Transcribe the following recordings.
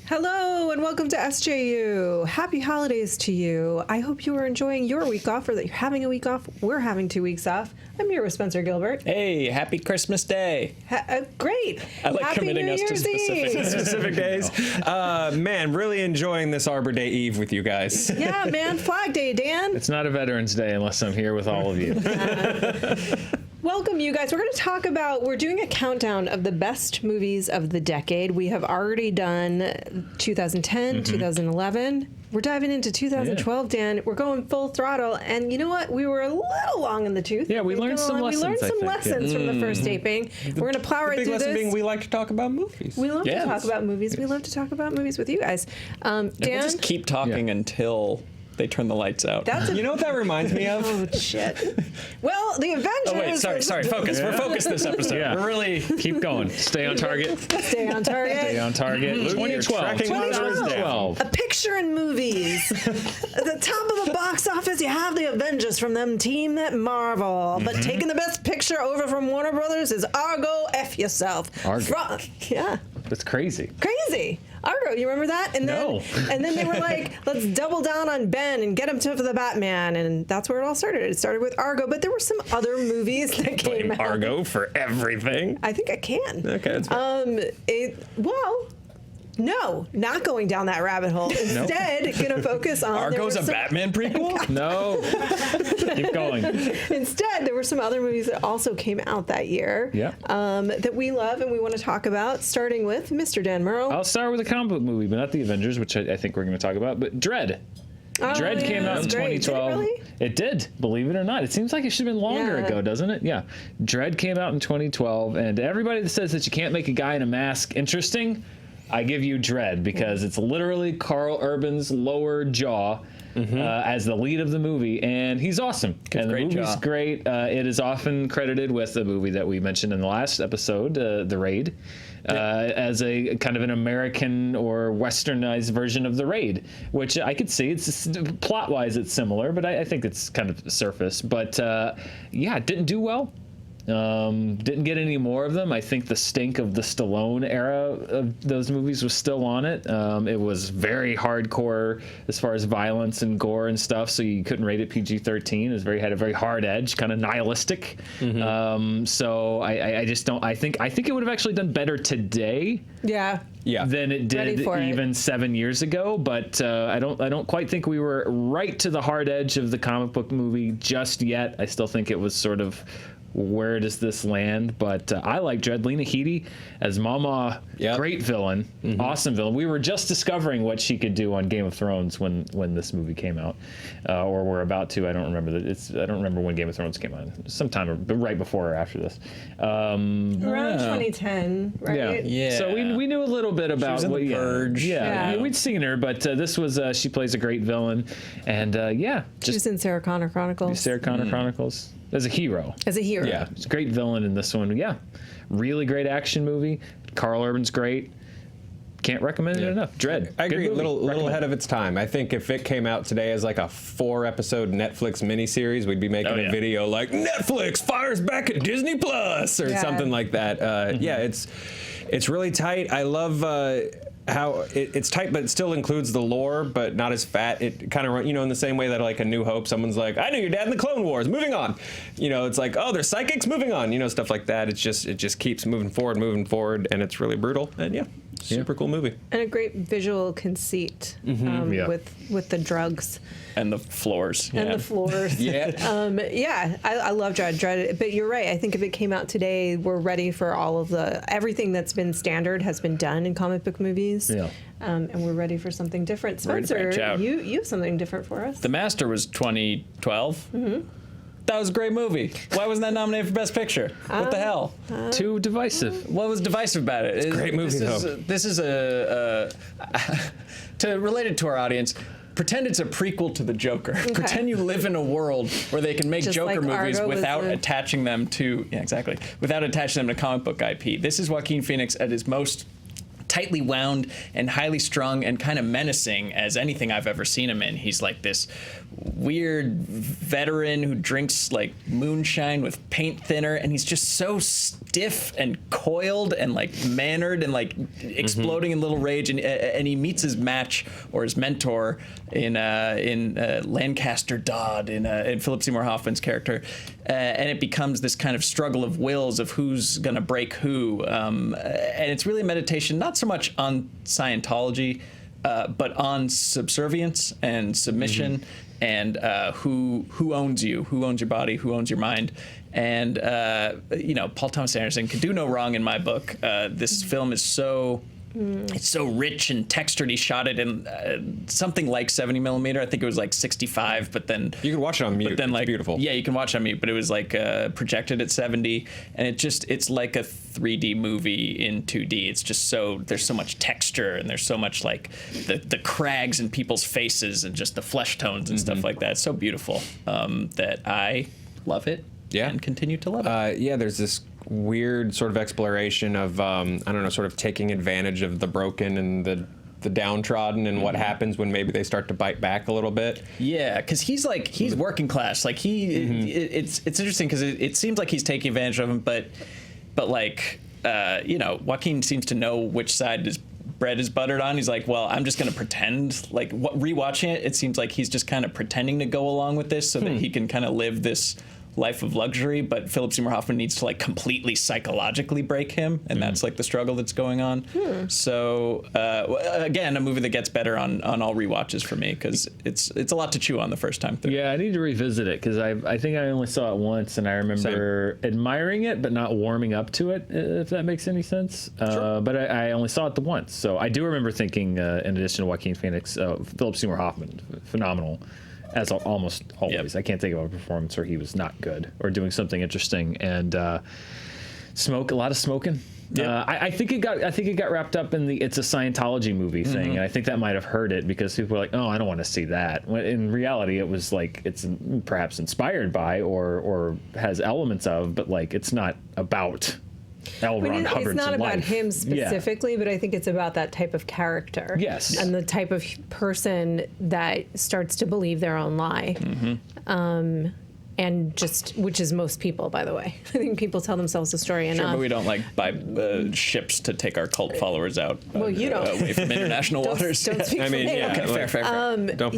Hello and welcome to SJU. Happy holidays to you. I hope you are enjoying your week off or that you're having a week off. We're having 2 weeks off. I'm here with Spencer GIlbert. Hey, happy Christmas Day. Great. I like happy committing New us to Year's specific days. Man, really enjoying this Arbor Day Eve with you guys. Yeah, man. Flag Day, Dan. It's not a Veterans Day unless I'm here with all of you. Welcome, you guys. We're going to talk about, we're doing a countdown of the best movies of the decade. We have already done 2010, 2011. We're diving into 2012, Dan. We're going full throttle. And you know what? We were a little long in the tooth. Yeah, we learned some lessons. We learned some lessons from the first taping. We're going to plow right through this. The big lesson being we like to talk about movies. We love to talk about movies. We love to talk about movies with you guys. Dan? We'll just keep talking until they turn the lights out. You know what that reminds me of? Oh, shit. Well, the Avengers... Oh, wait, sorry, focus. We're focused this episode. Yeah. We're really... Keep going. Stay on target. Stay on target. Stay on target. 2012. 2012. A picture in movies. At the top of the box office, you have the Avengers from them team at Marvel. But taking the best picture over from Warner Brothers is Argo F yourself. Argo. Yeah. That's crazy. Crazy. Argo, you remember that? And then, No. And then they were like, let's double down on Ben and get him to the Batman. And that's where it all started. It started with Argo, but there were some other movies that came out. Argo for everything. I think I can. Okay, that's fine. No, not going down that rabbit hole. Instead, gonna focus on Argo's a Batman prequel? No. Keep going. Instead, there were some other movies that also came out that year that we love and we want to talk about, starting with Mr. Dan Murrell. I'll start with a comic book movie, but not the Avengers, which I think we're going to talk about, but Dredd. Dredd came out in 2012. Did it really? It did, believe it or not. It seems like it should have been longer ago, doesn't it? Yeah. Dredd came out in 2012, and everybody that says that you can't make a guy in a mask interesting, I give you Dredd, because it's literally Carl Urban's lower jaw as the lead of the movie, and he's awesome. And the movie's great. It is often credited with the movie that we mentioned in the last episode, The Raid, as a kind of an American or westernized version of The Raid, which I could see. It's plot-wise, it's similar, but I think it's kind of surface. But yeah, it didn't do well. Didn't get any more of them. I think the stink of the Stallone era of those movies was still on it. It was very hardcore as far as violence and gore and stuff, so you couldn't rate it PG-13. It had a very hard edge, kind of nihilistic. So I just don't. I think it would have actually done better today. Yeah. Than it did even 7 years ago, but I don't quite think we were right to the hard edge of the comic book movie just yet. I still think it was sort of, where does this land? But I like Dredd. Lena Headey as Mama, great villain, awesome villain. We were just discovering what she could do on Game of Thrones when this movie came out, or we're about to. I don't remember. I don't remember when Game of Thrones came out. Sometime right before or after this. Around 2010, right? Yeah. So we knew a little bit about she was in The Purge. Yeah, we'd seen her, but this was she plays a great villain, and she was in Sarah Connor Chronicles. Sarah Connor Chronicles. As a hero. Yeah. It's a great villain in this one. Yeah. Really great action movie. Carl Urban's great. Can't recommend it enough. Dredd. I agree. A little ahead of its time. I think if it came out today as like a 4-episode Netflix miniseries, we'd be making a video like Netflix fires back at Disney Plus or something like that. It's really tight. I love how it's tight, but it still includes the lore, but not as fat. It kind of, in the same way that like A New Hope, someone's like, I knew your dad in the Clone Wars, moving on. It's like, oh, they're psychics, moving on. Stuff like that. It just keeps moving forward, and it's really brutal. And super cool movie. And a great visual conceit with the drugs. And the floors. And the floors. I love Dredd. But you're right. I think if it came out today, we're ready for all of everything that's been standard has been done in comic book movies. Yeah. And we're ready for something different. Spencer, you have something different for us. The Master was 2012. That was a great movie. Why wasn't that nominated for Best Picture? What the hell? Too divisive. What was divisive about it? It's a great movie, This is to relate it to our audience. Pretend it's a prequel to the Joker. Okay. Pretend you live in a world where they can make Joker movies without attaching them to without attaching them to comic book IP. This is Joaquin Phoenix at his most tightly wound and highly strung and kind of menacing as anything I've ever seen him in. He's like this weird veteran who drinks like moonshine with paint thinner, and he's just so stiff and coiled and like mannered and like exploding in little rage. And he meets his match or his mentor in Lancaster Dodd in Philip Seymour Hoffman's character, and it becomes this kind of struggle of wills of who's gonna break who, and it's really a meditation not so much on Scientology, but on subservience and submission. And who owns you? Who owns your body? Who owns your mind? And Paul Thomas Anderson could do no wrong in my book. This film is it's so rich and textured. He shot it in something like 70 millimeter. I think it was like 65, but then you can watch it on mute. But then, it's beautiful. Yeah, you can watch it on mute, but it was like projected at 70, and it's like a 3D movie in 2D. It's just there's so much texture, and there's so much like the crags in people's faces, and just the flesh tones and stuff like that. It's so beautiful that I love it. Yeah. And continue to love it. There's this weird sort of exploration of sort of taking advantage of the broken and the downtrodden and what happens when maybe they start to bite back a little bit. Yeah, because he's working class. Like it's interesting because it seems like he's taking advantage of him, but like Joaquin seems to know which side his bread is buttered on. He's like, well, I'm just going to pretend. Like rewatching it seems like he's just kind of pretending to go along with this so that he can kind of live this life of luxury, but Philip Seymour Hoffman needs to like completely psychologically break him, and that's like the struggle that's going on. So again, a movie that gets better on all rewatches for me because it's a lot to chew on the first time through. Yeah, I need to revisit it because I think I only saw it once, and I remember admiring it but not warming up to it, if that makes any sense. Sure. But I only saw it the once, so I do remember thinking, in addition to Joaquin Phoenix, Philip Seymour Hoffman, phenomenal. As almost always. Yep. I can't think of a performance where he was not good or doing something interesting. And a lot of smoking. Yep. I think it got wrapped up in it's a Scientology movie thing, and I think that might have hurt it because people were like, "Oh, I don't want to see that." When in reality, it was like it's perhaps inspired by or has elements of, but like it's not about L. Ron Hubbard's It's not about life. him specifically, but I think it's about that type of character. Yes. And the type of person that starts to believe their own lie. And which is most people, by the way. I think people tell themselves a story enough. Sure, but we don't like buy ships to take our cult followers out. Well, you don't. Away from international waters. Don't speak for me. Okay, fair. Don't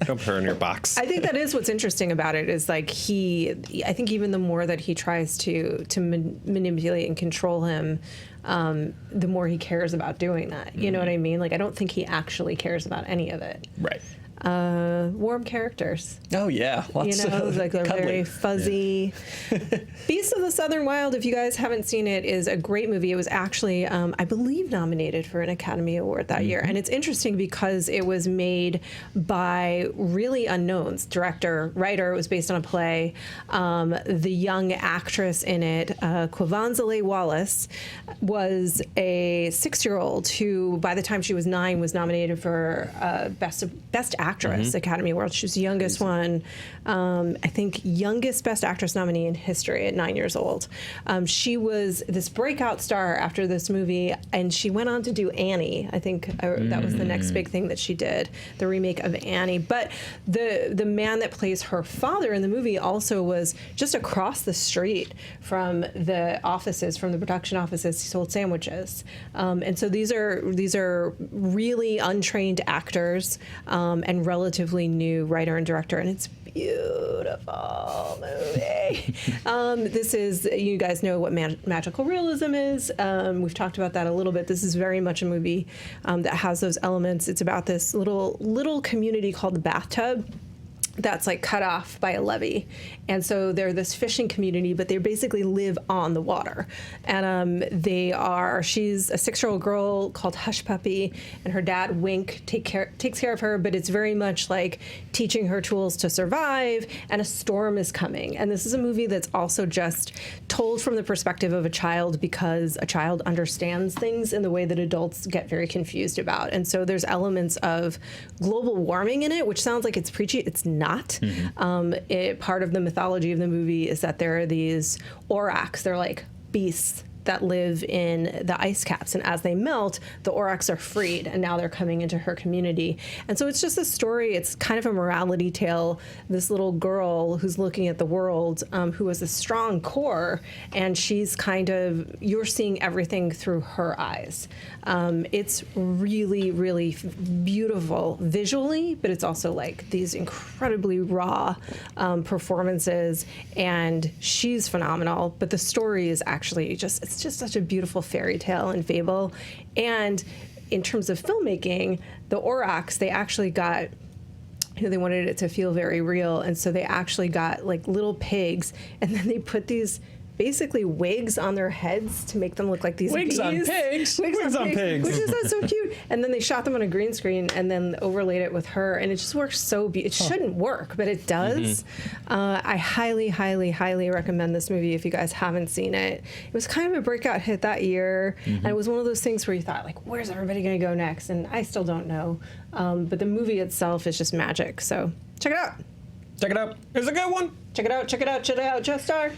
put her in your box. I think that is what's interesting about it is like I think even the more that he tries to manipulate and control him, the more he cares about doing that. You know what I mean? Like, I don't think he actually cares about any of it. Right. Warm characters. Oh yeah, lots of like they're cuddly. very fuzzy. Yeah. Beasts of the Southern Wild, if you guys haven't seen it, is a great movie. It was actually, I believe, nominated for an Academy Award that year, and it's interesting because it was made by really unknowns. Director, writer. It was based on a play. The young actress in it, Quivanzale Wallace, was a 6-year-old who, by the time she was 9, was nominated for Best Actress Academy Award. She was the youngest one, I think youngest Best Actress nominee in history at 9 years old. She was this breakout star after this movie, and she went on to do Annie. I think that was the next big thing that she did, the remake of Annie. But the man that plays her father in the movie also was just across the street from the offices, from the production offices. He sold sandwiches, and so these are really untrained actors. And relatively new writer and director, and it's beautiful movie. This is, you guys know what magical realism is. We've talked about that a little bit. This is very much a movie that has those elements. It's about this little community called the Bathtub that's like cut off by a levee. And so they're this fishing community, but they basically live on the water. And she's a 6-year-old girl called Hush Puppy, and her dad, Wink, takes care of her, but it's very much like teaching her tools to survive, and a storm is coming. And this is a movie that's also just told from the perspective of a child, because a child understands things in the way that adults get very confused about. And so there's elements of global warming in it, which sounds like it's preachy. It's not. Part of the mythology of the movie is that there are these oraks. They're like beasts that live in the ice caps. And as they melt, the Aurochs are freed, and now they're coming into her community. And so it's just a story. It's kind of a morality tale. This little girl who's looking at the world, who has a strong core, and she's you're seeing everything through her eyes. It's really, really beautiful visually, but it's also like these incredibly raw performances, and she's phenomenal. But the story is actually it's just such a beautiful fairy tale and fable. And in terms of filmmaking, the Aurochs, they actually got, they wanted it to feel very real, and so they actually got like little pigs, and then they put these basically wigs on their heads to make them look like these Wigs bees. on pigs. Wigs on pigs. Which is so cute. And then they shot them on a green screen and then overlaid it with her, and it just works so it shouldn't work, but it does. I highly, highly, highly recommend this movie if you guys haven't seen it. It was kind of a breakout hit that year, and it was one of those things where you thought, like, where's everybody going to go next? And I still don't know. But the movie itself is just magic. So check it out. Check it out. It's a good one. Check it out. Check it out. Check it out. Just Starr.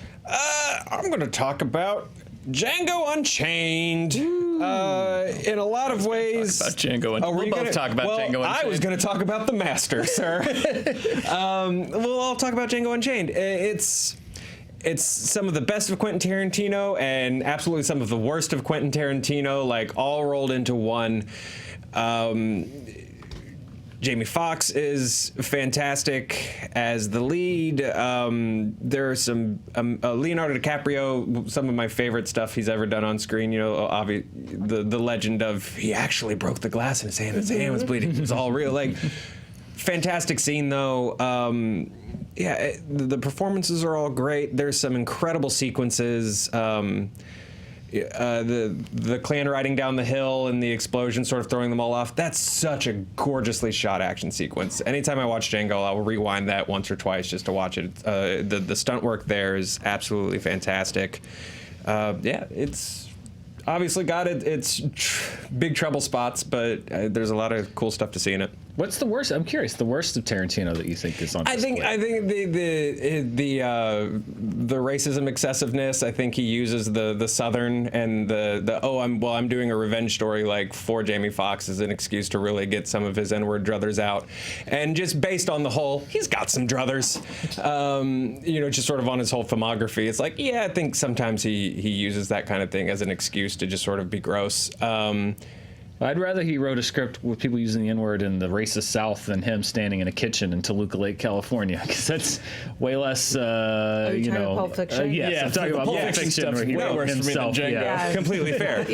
I'm going to talk about Django Unchained. In a lot of ways. Talk about Django Unchained. We'll both talk about Django Unchained. I was going to talk about the master, sir. I'll talk about Django Unchained. It's some of the best of Quentin Tarantino and absolutely some of the worst of Quentin Tarantino, like all rolled into one. Jamie Foxx is fantastic as the lead. There are some Leonardo DiCaprio, some of my favorite stuff he's ever done on screen. You know, the legend of he actually broke the glass in his hand. His hand was bleeding. It was all real. Like, fantastic scene though. The performances are all great. There's some incredible sequences. The clan riding down the hill and the explosion sort of throwing them all off. That's such a gorgeously shot action sequence. Anytime I watch Django, I'll rewind that once or twice just to watch it. The stunt work there is absolutely fantastic. It's obviously got its big trouble spots, but there's a lot of cool stuff to see in it. What's the worst? I'm curious. The worst of Tarantino that you think is on display? I think the racism excessiveness. I think he uses the Southern and I'm doing a revenge story like for Jamie Foxx as an excuse to really get some of his N-word druthers out, and just based on the whole, he's got some druthers. Just sort of on his whole filmography. It's like, yeah, I think sometimes he uses that kind of thing as an excuse to just sort of be gross. I'd rather he wrote a script with people using the N-word in the racist South than him standing in a kitchen in Toluca Lake, California, because that's way less, Pulp Fiction? Yes, I'm talking about Pulp Fiction where he wrote himself. Completely fair.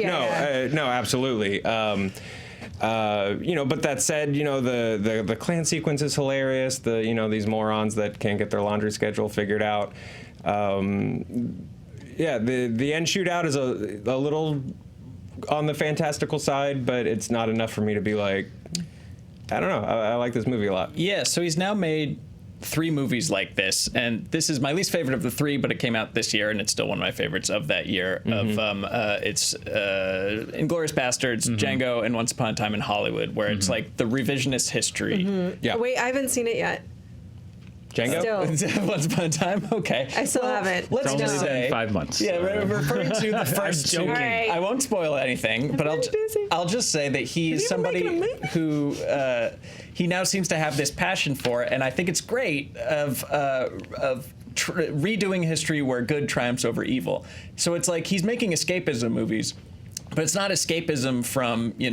No, absolutely. But that said, the clan sequence is hilarious. These morons that can't get their laundry schedule figured out. The end shootout is a little on the fantastical side, but it's not enough for me to be like, I don't know. I like this movie a lot. Yeah, so he's now made 3 movies like this, and this is my least favorite of the 3, but it came out this year, and it's still one of my favorites of that year. It's Inglourious Bastards, Django, and Once Upon a Time in Hollywood, where it's like the revisionist history. Yeah. Wait, I haven't seen it yet. Django? Still. Once Upon a Time? Okay. I still haven't. Let's It's just only say 5 months. Yeah, referring to the first 2. Right. I won't spoil anything, but I'll just say that he is somebody who he now seems to have this passion for, and I think it's great of redoing history where good triumphs over evil. So it's like he's making escapism movies. But it's not escapism from, you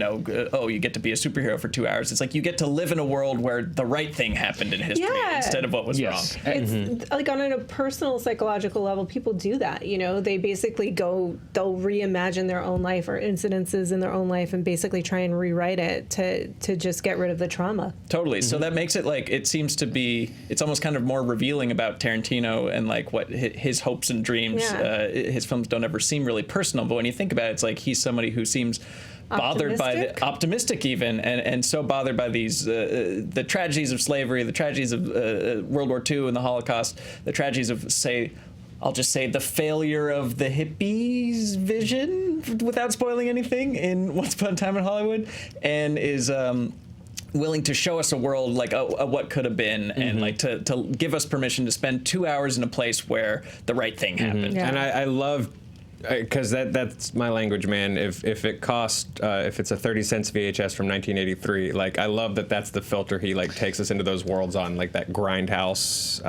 get to be a superhero for 2 hours. It's like you get to live in a world where the right thing happened in history instead of what was wrong. It's like on a personal psychological level, people do that. They basically they'll reimagine their own life or incidences in their own life and basically try and rewrite it to just get rid of the trauma. Totally. So that makes it like, it seems to be, it's almost kind of more revealing about Tarantino and like what his hopes and dreams. His films don't ever seem really personal, but when you think about it, it's like he's somebody who seems bothered by optimistic even, and so bothered by these the tragedies of slavery, the tragedies of World War II and the Holocaust, the tragedies of I'll just say the failure of the hippies' vision, without spoiling anything, in Once Upon a Time in Hollywood, and is willing to show us a world like what could have been, and like to give us permission to spend 2 hours in a place where the right thing happened. And I love because that's my language, man. If it cost if it's a 30 cents VHS from 1983, like I love that's the filter he like takes us into those worlds on, like that grindhouse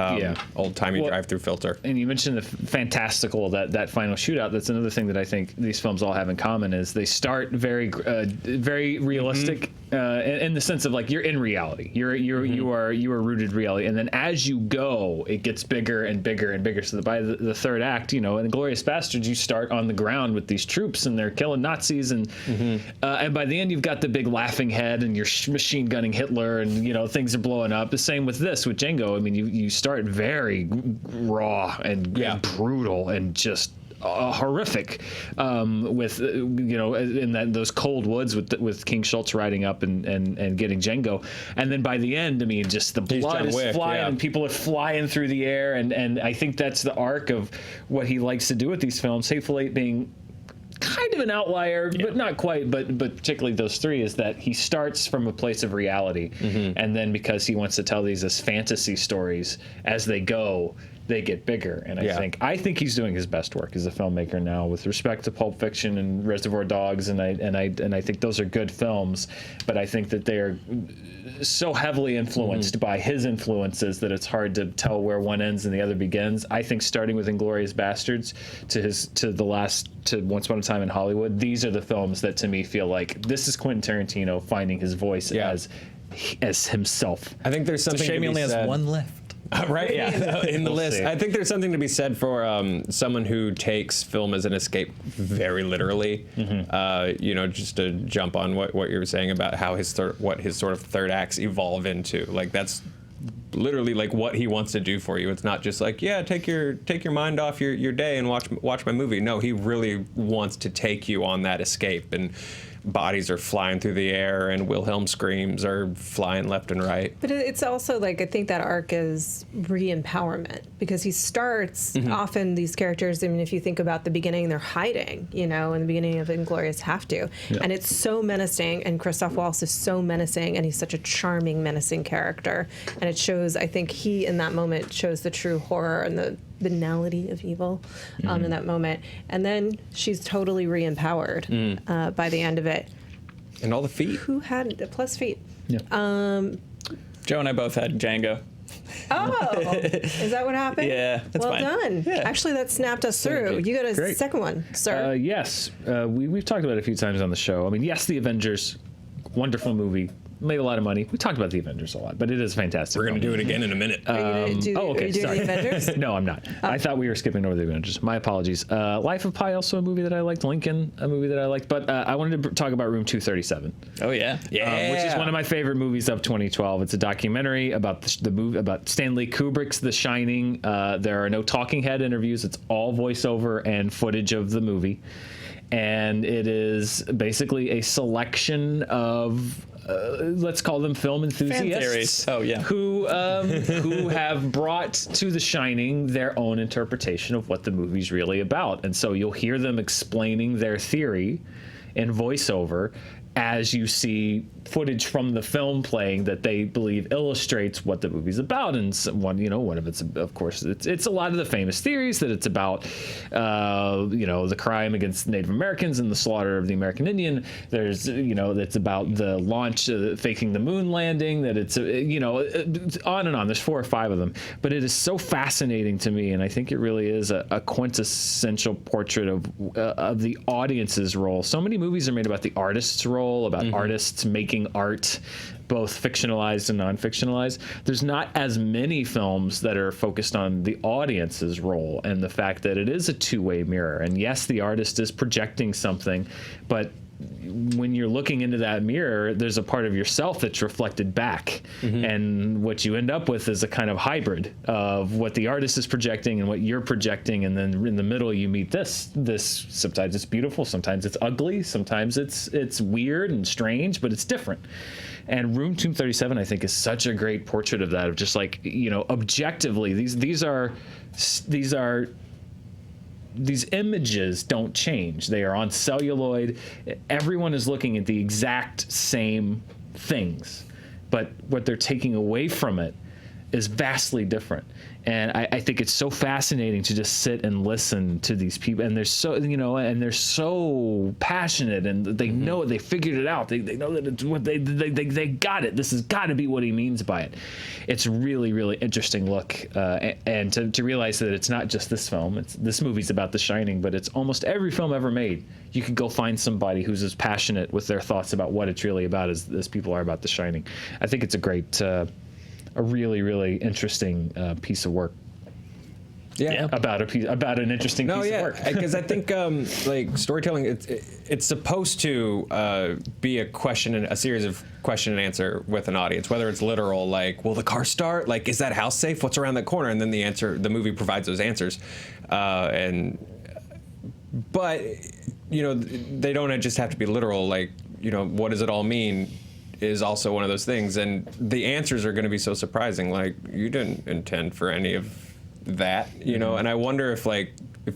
old timey drive-through filter. And you mentioned the fantastical that final shootout. That's another thing that I think these films all have in common is they start very realistic in the sense of like you're in reality. You are rooted in reality, and then as you go, it gets bigger and bigger and bigger. So that by the third act, in Inglourious Basterds, you start on the ground with these troops and they're killing Nazis, and by the end you've got the big laughing head and you're machine gunning Hitler, and things are blowing up. The same with Django. I mean, you start very raw and brutal and just horrific with in those cold woods with King Schultz riding up and getting Django, and then by the end, I mean, just the blood is flying and people are flying through the air, and I think that's the arc of what he likes to do with these films. Hateful Eight being kind of an outlier, but not quite, but particularly those three, is that he starts from a place of reality, and then because he wants to tell these as fantasy stories as they go, they get bigger. And I think he's doing his best work as a filmmaker now with respect to Pulp Fiction and Reservoir Dogs, and I think those are good films, but I think that they're so heavily influenced by his influences that it's hard to tell where one ends and the other begins. I think starting with Inglourious Basterds to Once Upon a Time in Hollywood, these are the films that to me feel like this is Quentin Tarantino finding his voice as himself. I think there's something. It's a shame he only has one left. Right, in the list. I think there's something to be said for someone who takes film as an escape very literally. Just to jump on what you were saying about how his sort of third acts evolve into. Like that's literally like what he wants to do for you. It's not just like, take your mind off your day and watch my movie. No, he really wants to take you on that escape, and bodies are flying through the air and Wilhelm screams are flying left and right. But it's also like, I think that arc is re-empowerment, because he starts often these characters, I mean, if you think about the beginning, they're hiding, in the beginning of Inglourious have to. And it's so menacing, and Christoph Waltz is so menacing, and he's such a charming, menacing character. And it shows, I think he, in that moment, shows the true horror and the banality of evil in that moment. And then she's totally re-empowered by the end of it. And all the feet. Who had plus feet? Yeah. Joe and I both had Django. Oh, is that what happened? Yeah, that's well fine. done. Yeah. Actually, that snapped us through. You got a second one, sir. Yes, we've talked about it a few times on the show. I mean, yes, The Avengers, wonderful movie. Made a lot of money. We talked about The Avengers a lot, but it is fantastic. We're going to do it again in a minute. Are you doing The Avengers? No, I'm not. I thought we were skipping over The Avengers. My apologies. Life of Pi, also a movie that I liked. Lincoln, a movie that I liked. But I wanted to talk about Room 237. Oh, yeah. Which is one of my favorite movies of 2012. It's a documentary about the movie, about Stanley Kubrick's The Shining. There are no talking head interviews. It's all voiceover and footage of the movie. And it is basically a selection of let's call them film enthusiasts. Who have brought to The Shining their own interpretation of what the movie's really about. And so you'll hear them explaining their theory in voiceover as you see footage from the film playing that they believe illustrates what the movie's about. And one of it's, of course, it's a lot of the famous theories that it's about, the crime against Native Americans and the slaughter of the American Indian. There's, that's about the launch, faking the moon landing, that it's, on and on. There's 4 or 5 of them. But it is so fascinating to me, and I think it really is a quintessential portrait of the audience's role. So many movies are made about the artist's role, about artists making art, both fictionalized and non-fictionalized. There's not as many films that are focused on the audience's role and the fact that it is a two-way mirror. And yes, the artist is projecting something, but when you're looking into that mirror, there's a part of yourself that's reflected back. And what you end up with is a kind of hybrid of what the artist is projecting and what you're projecting. And then in the middle, you meet this sometimes it's beautiful, sometimes it's ugly, sometimes it's weird and strange, but it's different. And Room 237, I think, is such a great portrait of that, of just like, objectively, these images don't change. They are on celluloid. Everyone is looking at the exact same things, but what they're taking away from it is vastly different. And I think it's so fascinating to just sit and listen to these people, and they're so, and they're so passionate, and they know they figured it out. They know that it's what they got it. This has got to be what he means by it. It's really, really interesting look, and to realize that it's not just this film. This movie's about The Shining, but it's almost every film ever made. You could go find somebody who's as passionate with their thoughts about what it's really about as people are about The Shining. I think it's a really, really interesting piece of work. Yeah. About an interesting piece of work. Because I think like storytelling, it's supposed to be a series of question and answer with an audience, whether it's literal, like, will the car start? Like, is that house safe? What's around that corner? And then the movie provides those answers. But they don't just have to be literal. Like, what does it all mean? Is also one of those things, and the answers are going to be so surprising. Like, you didn't intend for any of that, And I wonder if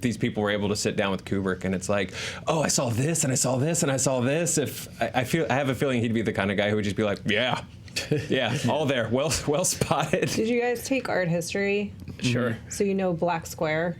these people were able to sit down with Kubrick and it's like, oh, I saw this and I saw this and I saw this. If I have a feeling he'd be the kind of guy who would just be like, yeah, all there, well spotted. Did you guys take art history? Sure. So Black Square.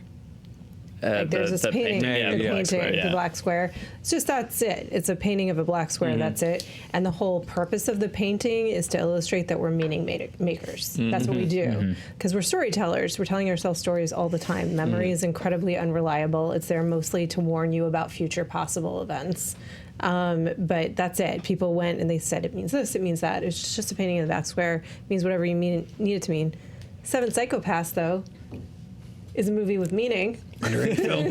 There's this painting, the Black Square. It's just, that's it. It's a painting of a black square. That's it. And the whole purpose of the painting is to illustrate that we're meaning makers. That's what we do. Because we're storytellers. We're telling ourselves stories all the time. Memory is incredibly unreliable. It's there mostly to warn you about future possible events. But that's it. People went and they said it means this, it means that. It's just a painting of the Black Square. It means whatever you need it to mean. Seven Psychopaths, though, is a movie with meaning. Underrated film.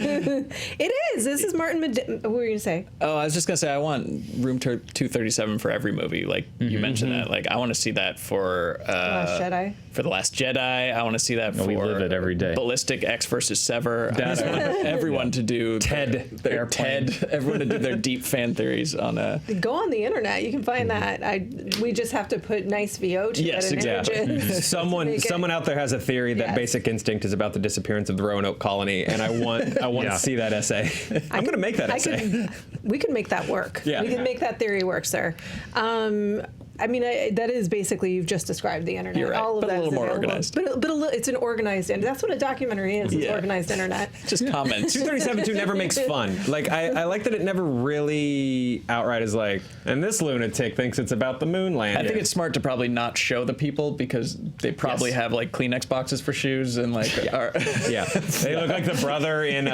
It is. This is Martin. What were you gonna say? Oh, I was just gonna say I want room 237 for every movie. Like you mentioned that. Like I want to see that for Last Jedi. For The Last Jedi. I want to see that for. We live it every day. Ballistic X versus Sever. I just want everyone to do everyone to do their deep fan theories on a. Go on the internet. You can find that. We just have to put nice VO to it. Exactly. Images. Someone out there has a theory that Basic Instinct is about the disappearance of the Roanoke colony, and I want to see that essay. I'm going to make that essay. We could make that work. Yeah. We can make that theory work, sir. That is basically, you've just described the internet. You're right, all of but that a little is more available. organized. But it's an organized, and that's what a documentary is. It's organized internet. Just comments. 237 never makes fun. Like I like that it never really outright is like, and this lunatic thinks it's about the moon landing. I think it's smart to probably not show the people because they probably have like Kleenex boxes for shoes and like. They look like the brother in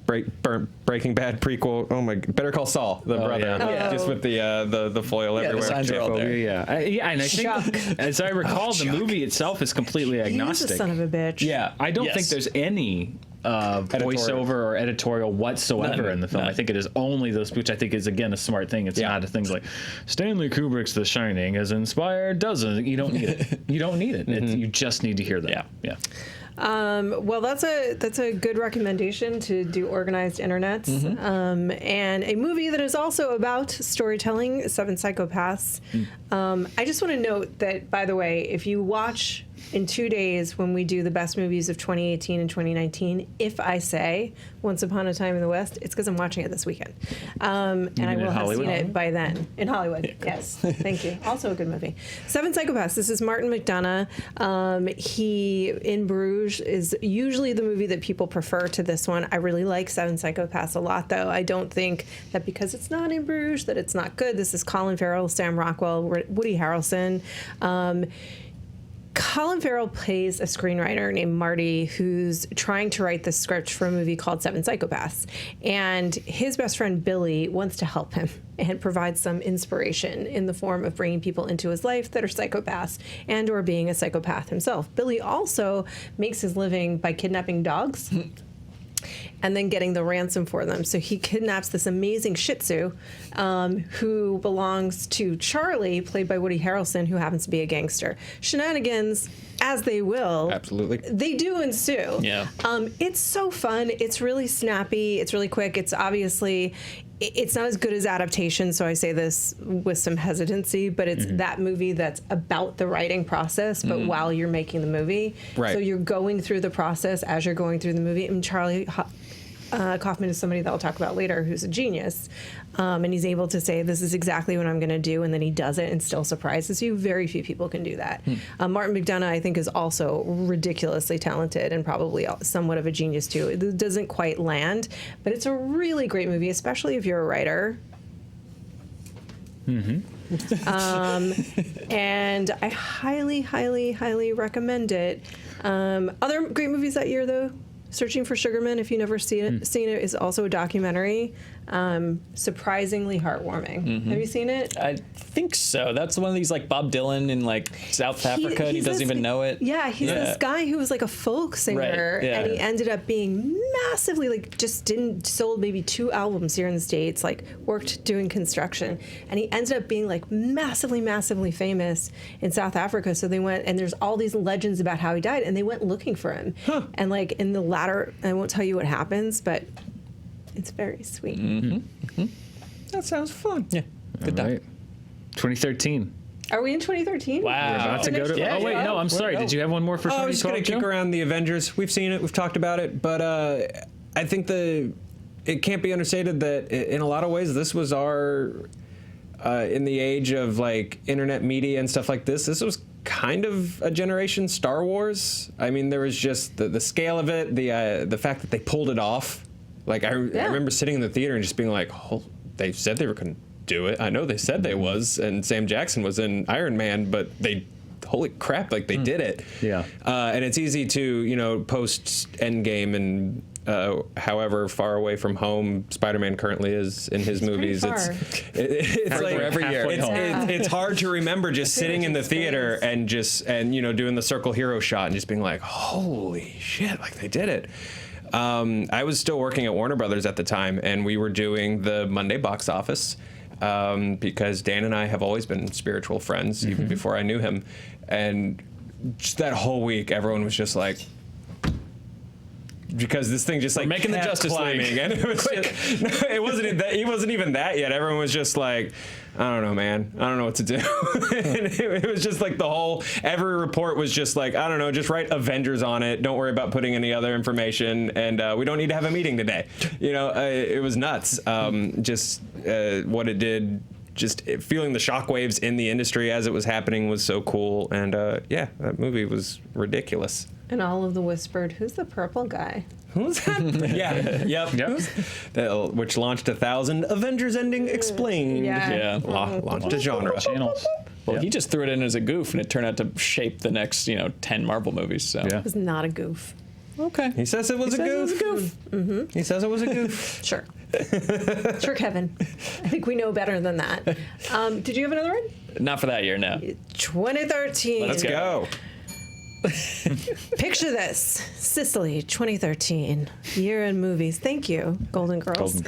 Breaking Bad prequel. Oh my! Better Call Saul, the brother, just with the foil everywhere. The signs are all there. And I think, as I recall, the movie itself is completely agnostic. He's a son of a bitch. Yeah, I don't think there's any voiceover or editorial whatsoever in the film. I think it is only those, which I think is again a smart thing. It's not a things like Stanley Kubrick's The Shining has inspired dozens. You don't need it. You don't need it. You just need to hear that. Yeah. Well, that's a good recommendation to do organized internets. And a movie that is also about storytelling, Seven Psychopaths. I just want to note that, by the way, if you watch in 2 days when we do the best movies of 2018 and 2019, if I say Once Upon a Time in the West, it's because I'm watching it this weekend. And I will have seen it by then. In Hollywood, yes. Thank you. Also a good movie. Seven Psychopaths. This is Martin McDonagh. He, in Bruges, is usually the movie that people prefer to this one. I really like Seven Psychopaths a lot, though. I don't think that because it's not in Bruges that it's not good. This is Colin Farrell, Sam Rockwell, Woody Harrelson. Colin Farrell plays a screenwriter named Marty who's trying to write this script for a movie called Seven Psychopaths. And his best friend Billy wants to help him and provide some inspiration in the form of bringing people into his life that are psychopaths and or being a psychopath himself. Billy also makes his living by kidnapping dogs and then getting the ransom for them. So he kidnaps this amazing Shih Tzu who belongs to Charlie, played by Woody Harrelson, who happens to be a gangster. Shenanigans, as they will. Absolutely. They do ensue. Yeah. It's so fun. It's really snappy. It's really quick. It's obviously... It's not as good as adaptation, so I say this with some hesitancy, but it's that movie that's about the writing process, but while you're making the movie. Right. So you're going through the process as you're going through the movie. And Charlie Kaufman is somebody that I'll talk about later who's a genius. And he's able to say, this is exactly what I'm going to do, and then he does it and still surprises you. Very few people can do that. Martin McDonagh, I think, is also ridiculously talented and probably somewhat of a genius, too. It doesn't quite land, but it's a really great movie, especially if you're a writer. And I highly, highly, highly recommend it. Other great movies that year, though, Searching for Sugarman, if you've never seen it, is also a documentary. Surprisingly heartwarming. Have you seen it? I think so. That's one of these like Bob Dylan in like South Africa and he doesn't even know it. Yeah, he's this guy who was like a folk singer, and he ended up being massively like sold maybe 2 albums here in the States, like worked doing construction, and he ended up being like massively, massively famous in South Africa. So they went, and there's all these legends about how he died, and they went looking for him. And like in the latter, I won't tell you what happens, but it's very sweet. That sounds fun. Yeah. Good All right. 2013. Are we in 2013? Wow. We're about to go to. Yeah, oh wait, yeah. no, I'm sorry. Did you have one more for I was just 2012? going to kick Joe? around the Avengers. We've seen it. We've talked about it. But I think it can't be understated that in a lot of ways, this was our, in the age of like internet media and stuff like this was kind of a generation Star Wars. I mean, there was just the scale of it, the fact that they pulled it off. Like I remember sitting in the theater and just being like, oh, they said they were going to do it. I know they said they was, and Sam Jackson was in Iron Man, but holy crap, like they did it. Yeah. And it's easy to, post Endgame and however far away from home Spider-Man currently is in his movies. It's like every year. It's hard to remember just sitting in the theater and doing the circle hero shot and just being like, holy shit, like they did it. I was still working at Warner Brothers at the time, and we were doing the Monday box office because Dan and I have always been spiritual friends, even before I knew him. And just that whole week, everyone was just like, because this thing just like making the kept Justice climbing, League. and it was it wasn't that, he wasn't even that yet. Everyone was just like, I don't know, man. I don't know what to do. And it was just like every report was just like, I don't know, just write Avengers on it. Don't worry about putting any other information. And we don't need to have a meeting today. It was nuts. What it did, just feeling the shockwaves in the industry as it was happening was so cool. And that movie was ridiculous. And all of the whispered, who's the purple guy? Who's that? Yep. Which launched 1,000 Avengers ending explained. Yeah. Launched a genre. Channels. Well, he just threw it in as a goof, and it turned out to shape the next, 10 Marvel movies. So. Yeah. It was not a goof. Okay. He says it was a goof. He says it was a goof. Sure. Sure, Kevin. I think we know better than that. Did you have another one? Not for that year, no. 2013. Let's go. Picture this. Sicily, 2013. Year in movies. Thank you, Golden Girls.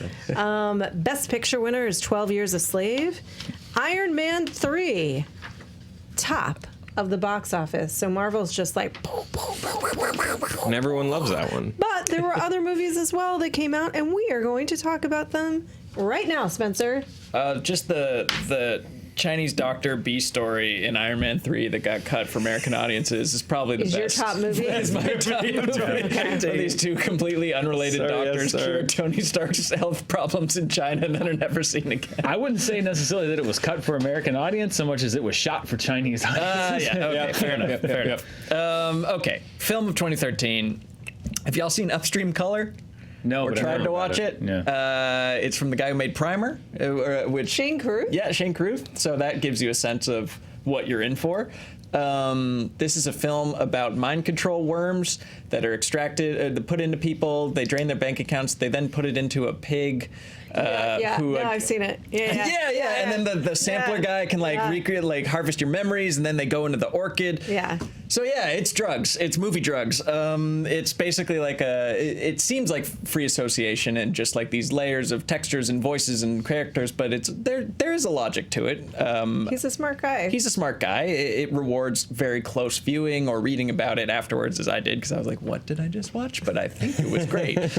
Best Picture winner is 12 Years a Slave. Iron Man 3. Top of the box office. So Marvel's just like... And everyone loves that one. But there were other movies as well that came out, and we are going to talk about them right now, Spencer. Just the Chinese doctor B story in Iron Man 3 that got cut for American audiences is probably the best. Is your top movie? It's my top movie. These two completely unrelated doctors cure Tony Stark's health problems in China and then are never seen again. I wouldn't say necessarily that it was cut for American audience so much as it was shot for Chinese audiences. Okay, fair enough. Fair enough. Okay, film of 2013. Have y'all seen Upstream Color? No, Or but I tried heard to about watch it? Yeah. It's from the guy who made Primer, which Shane Carruth? Yeah, Shane Carruth. So that gives you a sense of what you're in for. This is a film about mind control worms that are extracted, put into people. They drain their bank accounts. They then put it into a pig. I've seen it. Yeah. And then the sampler guy can recreate, harvest your memories, and then they go into the orchid. Yeah. So it's drugs. It's movie drugs. It's basically it seems like free association and just like these layers of textures and voices and characters, but there is a logic to it. He's a smart guy. He's a smart guy. It rewards very close viewing or reading about it afterwards, as I did, because I was like, what did I just watch? But I think it was great. It's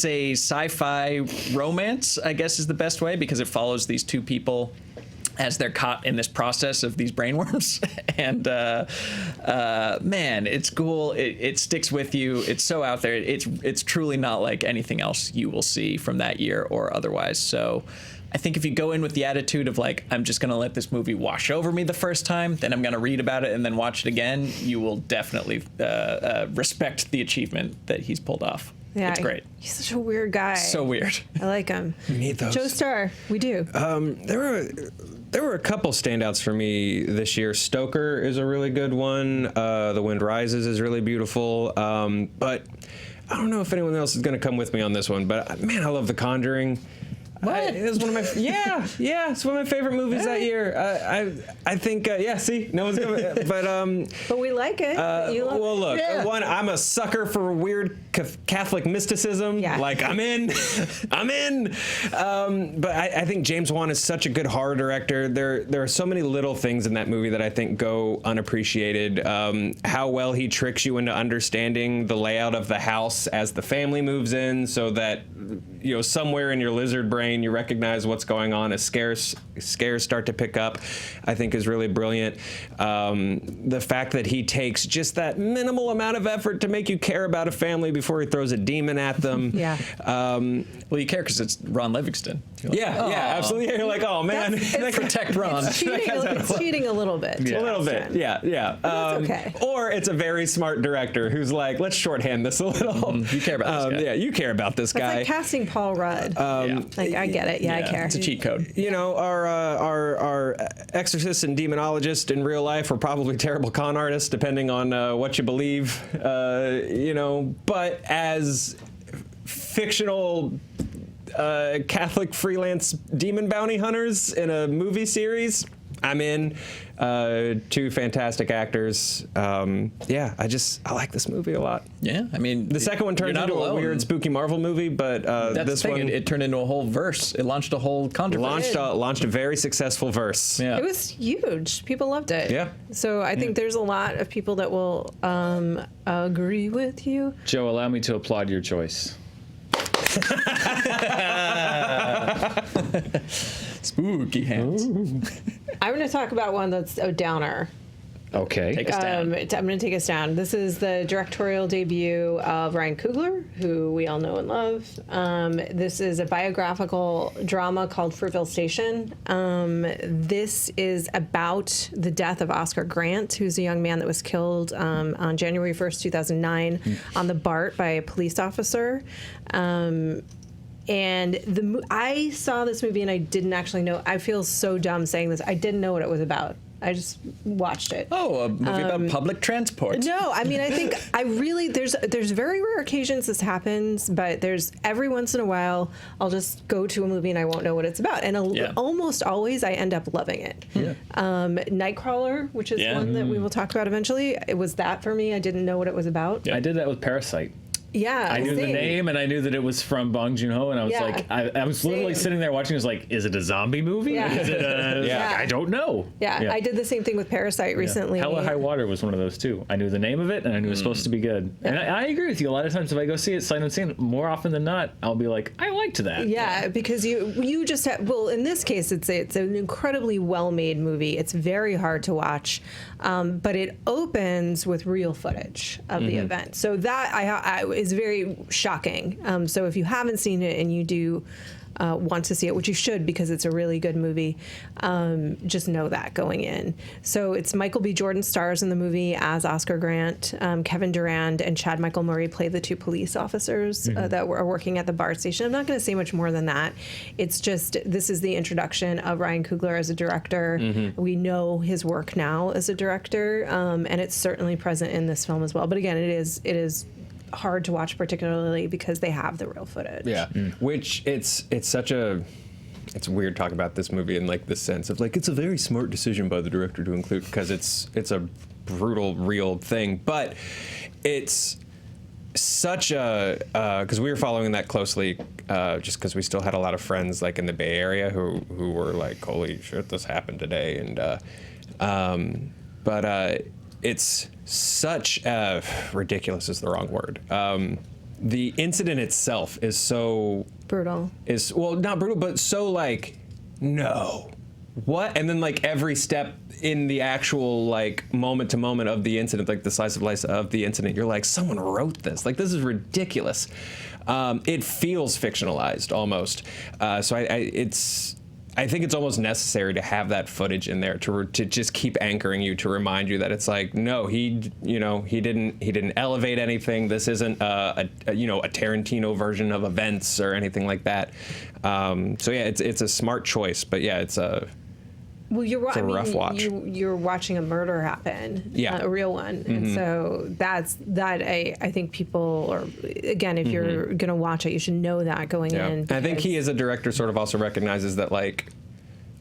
a sci-fi romance, I guess is the best way, because it follows these two people as they're caught in this process of these brainworms. And man, it's cool. It sticks with you. It's so out there. It's truly not like anything else you will see from that year or otherwise. So I think if you go in with the attitude of like, I'm just going to let this movie wash over me the first time, then I'm going to read about it and then watch it again, you will definitely respect the achievement that he's pulled off. Yeah, it's great. He's such a weird guy. So weird. I like him. We need those. Joe Starr, we do. There were a couple standouts for me this year. Stoker is a really good one. The Wind Rises is really beautiful. But I don't know if anyone else is going to come with me on this one. But man, I love The Conjuring. What? It was one of my it's one of my favorite movies that year. I think see, no one's gonna, but we like it. You love well, look, it. one, I'm a sucker for weird Catholic mysticism. Yeah. Like I'm in. But I think James Wan is such a good horror director. There are so many little things in that movie that I think go unappreciated. How well he tricks you into understanding the layout of the house as the family moves in, so that somewhere in your lizard brain you recognize what's going on as scares start to pick up, I think is really brilliant. The fact that he takes just that minimal amount of effort to make you care about a family before he throws a demon at them. Yeah. Well, you care because it's Ron Livingston. Like, yeah, absolutely. You're like, oh man, protect Ron. It's cheating a little bit. A little bit, yeah. But it's okay. Or it's a very smart director who's like, let's shorthand this a little. You care about this guy. Yeah, you care about this It's guy. like casting Paul Rudd. I get it. Yeah, I care. It's a cheat code. Our exorcists and demonologists in real life are probably terrible con artists, depending on what you believe. But as fictional Catholic freelance demon bounty hunters in a movie series, I'm in. Two fantastic actors. I like this movie a lot. Yeah, I mean, the second one turned into a weird, spooky Marvel movie, but this one it turned into a whole verse. It launched a whole controversy. Launched a very successful verse. Yeah. It was huge. People loved it. Yeah. So I think there's a lot of people that will agree with you. Joe, allow me to applaud your choice. Spooky hands. I'm going to talk about one that's a downer. Okay. Take us down. I'm going to take us down. This is the directorial debut of Ryan Coogler, who we all know and love. This is a biographical drama called Fruitvale Station. This is about the death of Oscar Grant, who's a young man that was killed on January 1st, 2009 on the BART by a police officer. And I saw this movie and I didn't actually know. I feel so dumb saying this. I didn't know what it was about. I just watched it. Oh, a movie about public transport. No, I mean, I think there's very rare occasions this happens, but there's every once in a while I'll just go to a movie and I won't know what it's about. And almost always I end up loving it. Yeah. Nightcrawler, which is one that we will talk about eventually. It was that for me. I didn't know what it was about. I did that with Parasite. Yeah, I knew the name and I knew that it was from Bong Joon-ho, and I was like, I was literally sitting there watching. I was like, is it a zombie movie? Yeah. Is it I don't know. Yeah, I did the same thing with Parasite recently. Hell or High Water was one of those too. I knew the name of it and I knew it was supposed to be good. Yeah. And I agree with you. A lot of times if I go see it sight unseen, more often than not, I'll be like, I liked that. Yeah, because you just have, well, in this case, it's an incredibly well-made movie. It's very hard to watch, but it opens with real footage of the event. So that I is very shocking. So if you haven't seen it and you do want to see it, which you should because it's a really good movie, just know that going in. So it's Michael B. Jordan stars in the movie as Oscar Grant. Kevin Durand and Chad Michael Murray play the two police officers that are working at the BART station. I'm not going to say much more than that. It's just, this is the introduction of Ryan Coogler as a director. We know his work now as a director, and it's certainly present in this film as well. But again, it is hard to watch, particularly because they have the real footage. Yeah, which it's weird talking about this movie in like the sense of like it's a very smart decision by the director to include, because it's a brutal real thing, but it's such a because we were following that closely just because we still had a lot of friends like in the Bay Area who were like, holy shit, this happened today, and it's such ridiculous is the wrong word. The incident itself is so brutal. Not brutal, but so like, no, what? And then like every step in the actual like moment to moment of the incident, like the slice of life of the incident, you're like, someone wrote this. Like, this is ridiculous. It feels fictionalized almost. So I think it's almost necessary to have that footage in there to just keep anchoring you, to remind you that it's like, no, he didn't elevate anything. This isn't a Tarantino version of events or anything like that. So yeah, it's a smart choice, but yeah, it's a rough watch. You're watching a murder happen, yeah, a real one, and so I think people, or again, if you're gonna watch it, you should know that going in. I think he, as a director, sort of also recognizes that like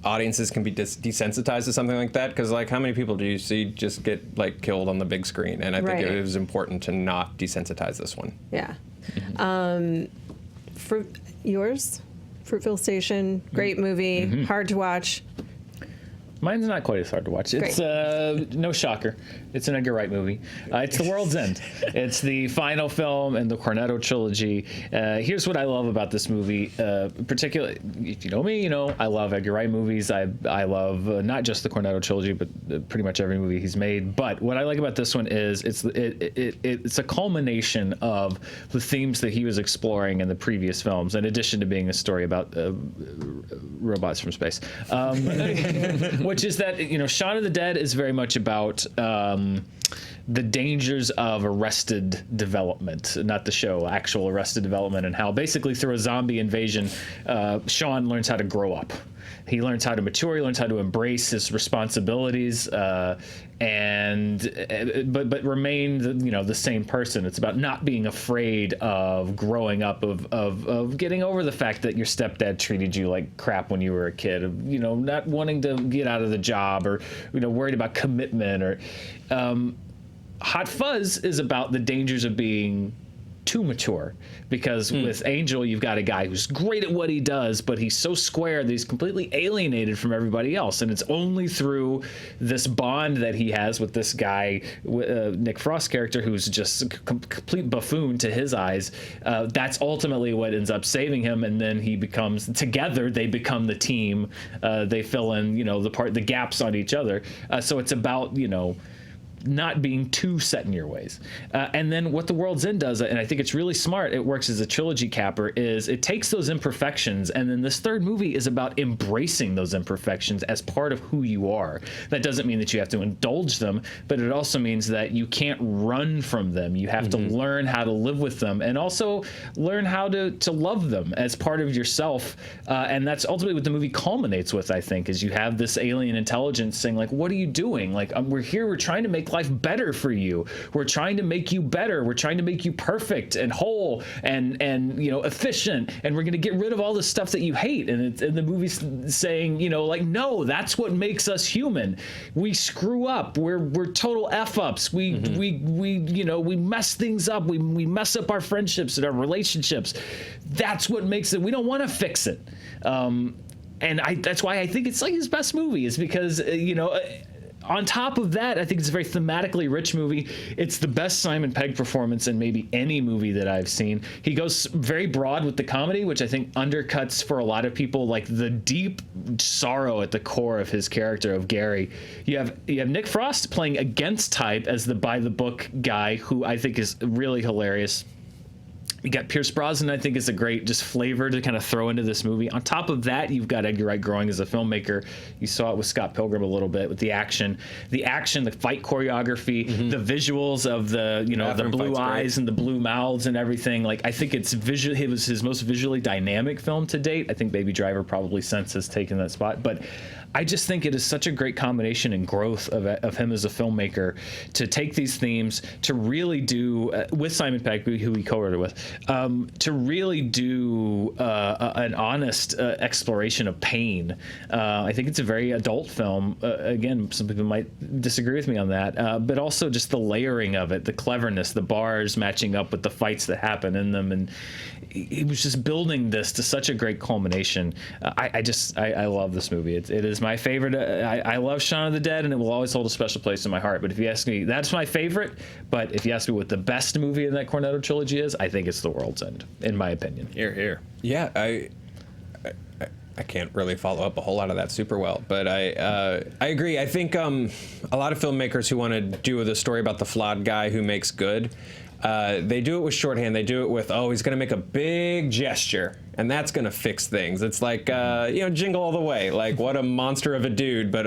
audiences can be desensitized to something like that, because like how many people do you see just get like killed on the big screen? And I think it was important to not desensitize this one. Yeah. Fruitvale Station, great movie, hard to watch. Mine's not quite as hard to watch. It's no shocker. It's an Edgar Wright movie. It's The World's End. It's the final film in the Cornetto trilogy. Here's what I love about this movie. Particularly, if you know me, you know I love Edgar Wright movies. I love not just the Cornetto trilogy, but pretty much every movie he's made. But what I like about this one is it's a culmination of the themes that he was exploring in the previous films, in addition to being a story about robots from space. Which is that, Shaun of the Dead is very much about the dangers of Arrested Development, not the show, actual Arrested Development, and how basically through a zombie invasion, Shaun learns how to grow up. He learns how to mature. He learns how to embrace his responsibilities, but remain the same person. It's about not being afraid of growing up, of getting over the fact that your stepdad treated you like crap when you were a kid, of not wanting to get out of the job, or worried about commitment, or Hot Fuzz is about the dangers of being too mature, because with Angel you've got a guy who's great at what he does, but he's so square that he's completely alienated from everybody else, and it's only through this bond that he has with this guy, Nick Frost's character, who's just a complete buffoon to his eyes, that's ultimately what ends up saving him. And then they become the team. They fill in the gaps on each other, so it's about not being too set in your ways. And then what The World's End does, and I think it's really smart, it works as a trilogy capper, is it takes those imperfections, and then this third movie is about embracing those imperfections as part of who you are. That doesn't mean that you have to indulge them, but it also means that you can't run from them. You have to learn how to live with them, and also learn how to love them as part of yourself. And that's ultimately what the movie culminates with, I think, is you have this alien intelligence saying, like, what are you doing? Like, we're here, we're trying to make life better for you. We're trying to make you better. We're trying to make you perfect and whole and efficient, and we're going to get rid of all the stuff that you hate. And the movie's saying, no, that's what makes us human. We screw up. We're total f-ups. We mess things up. We mess up our friendships and our relationships. That's what makes it. We don't want to fix it. And that's why I think it's like his best movie, is because on top of that, I think it's a very thematically rich movie. It's the best Simon Pegg performance in maybe any movie that I've seen. He goes very broad with the comedy, which I think undercuts for a lot of people like the deep sorrow at the core of his character of Gary. You have Nick Frost playing against type as the by the book guy, who I think is really hilarious. You got Pierce Brosnan, I think, is a great just flavor to kind of throw into this movie. On top of that, you've got Edgar Wright growing as a filmmaker. You saw it with Scott Pilgrim a little bit with the action, the fight choreography, the visuals of the the blue eyes and the blue mouths and everything. Like, I think it was his most visually dynamic film to date. I think Baby Driver probably since has taken that spot, but I just think it is such a great combination and growth of him as a filmmaker to take these themes, to really do, with Simon Pegg, who he co-wrote it with, to really do an honest exploration of pain. I think it's a very adult film. Again, some people might disagree with me on that, but also just the layering of it, the cleverness, the bars matching up with the fights that happen in them, and he was just building this to such a great culmination. I love this movie. It is my favorite. I love Shaun of the Dead, and it will always hold a special place in my heart. But if you ask me, that's my favorite. But if you ask me what the best movie in that Cornetto trilogy is, I think it's The World's End, in my opinion. Here. Yeah, I can't really follow up a whole lot of that super well, but I agree. I think a lot of filmmakers who want to do the story about the flawed guy who makes good, they do it with shorthand. They do it with, he's going to make a big gesture, and that's going to fix things. It's like, Jingle All the Way. Like, what a monster of a dude, but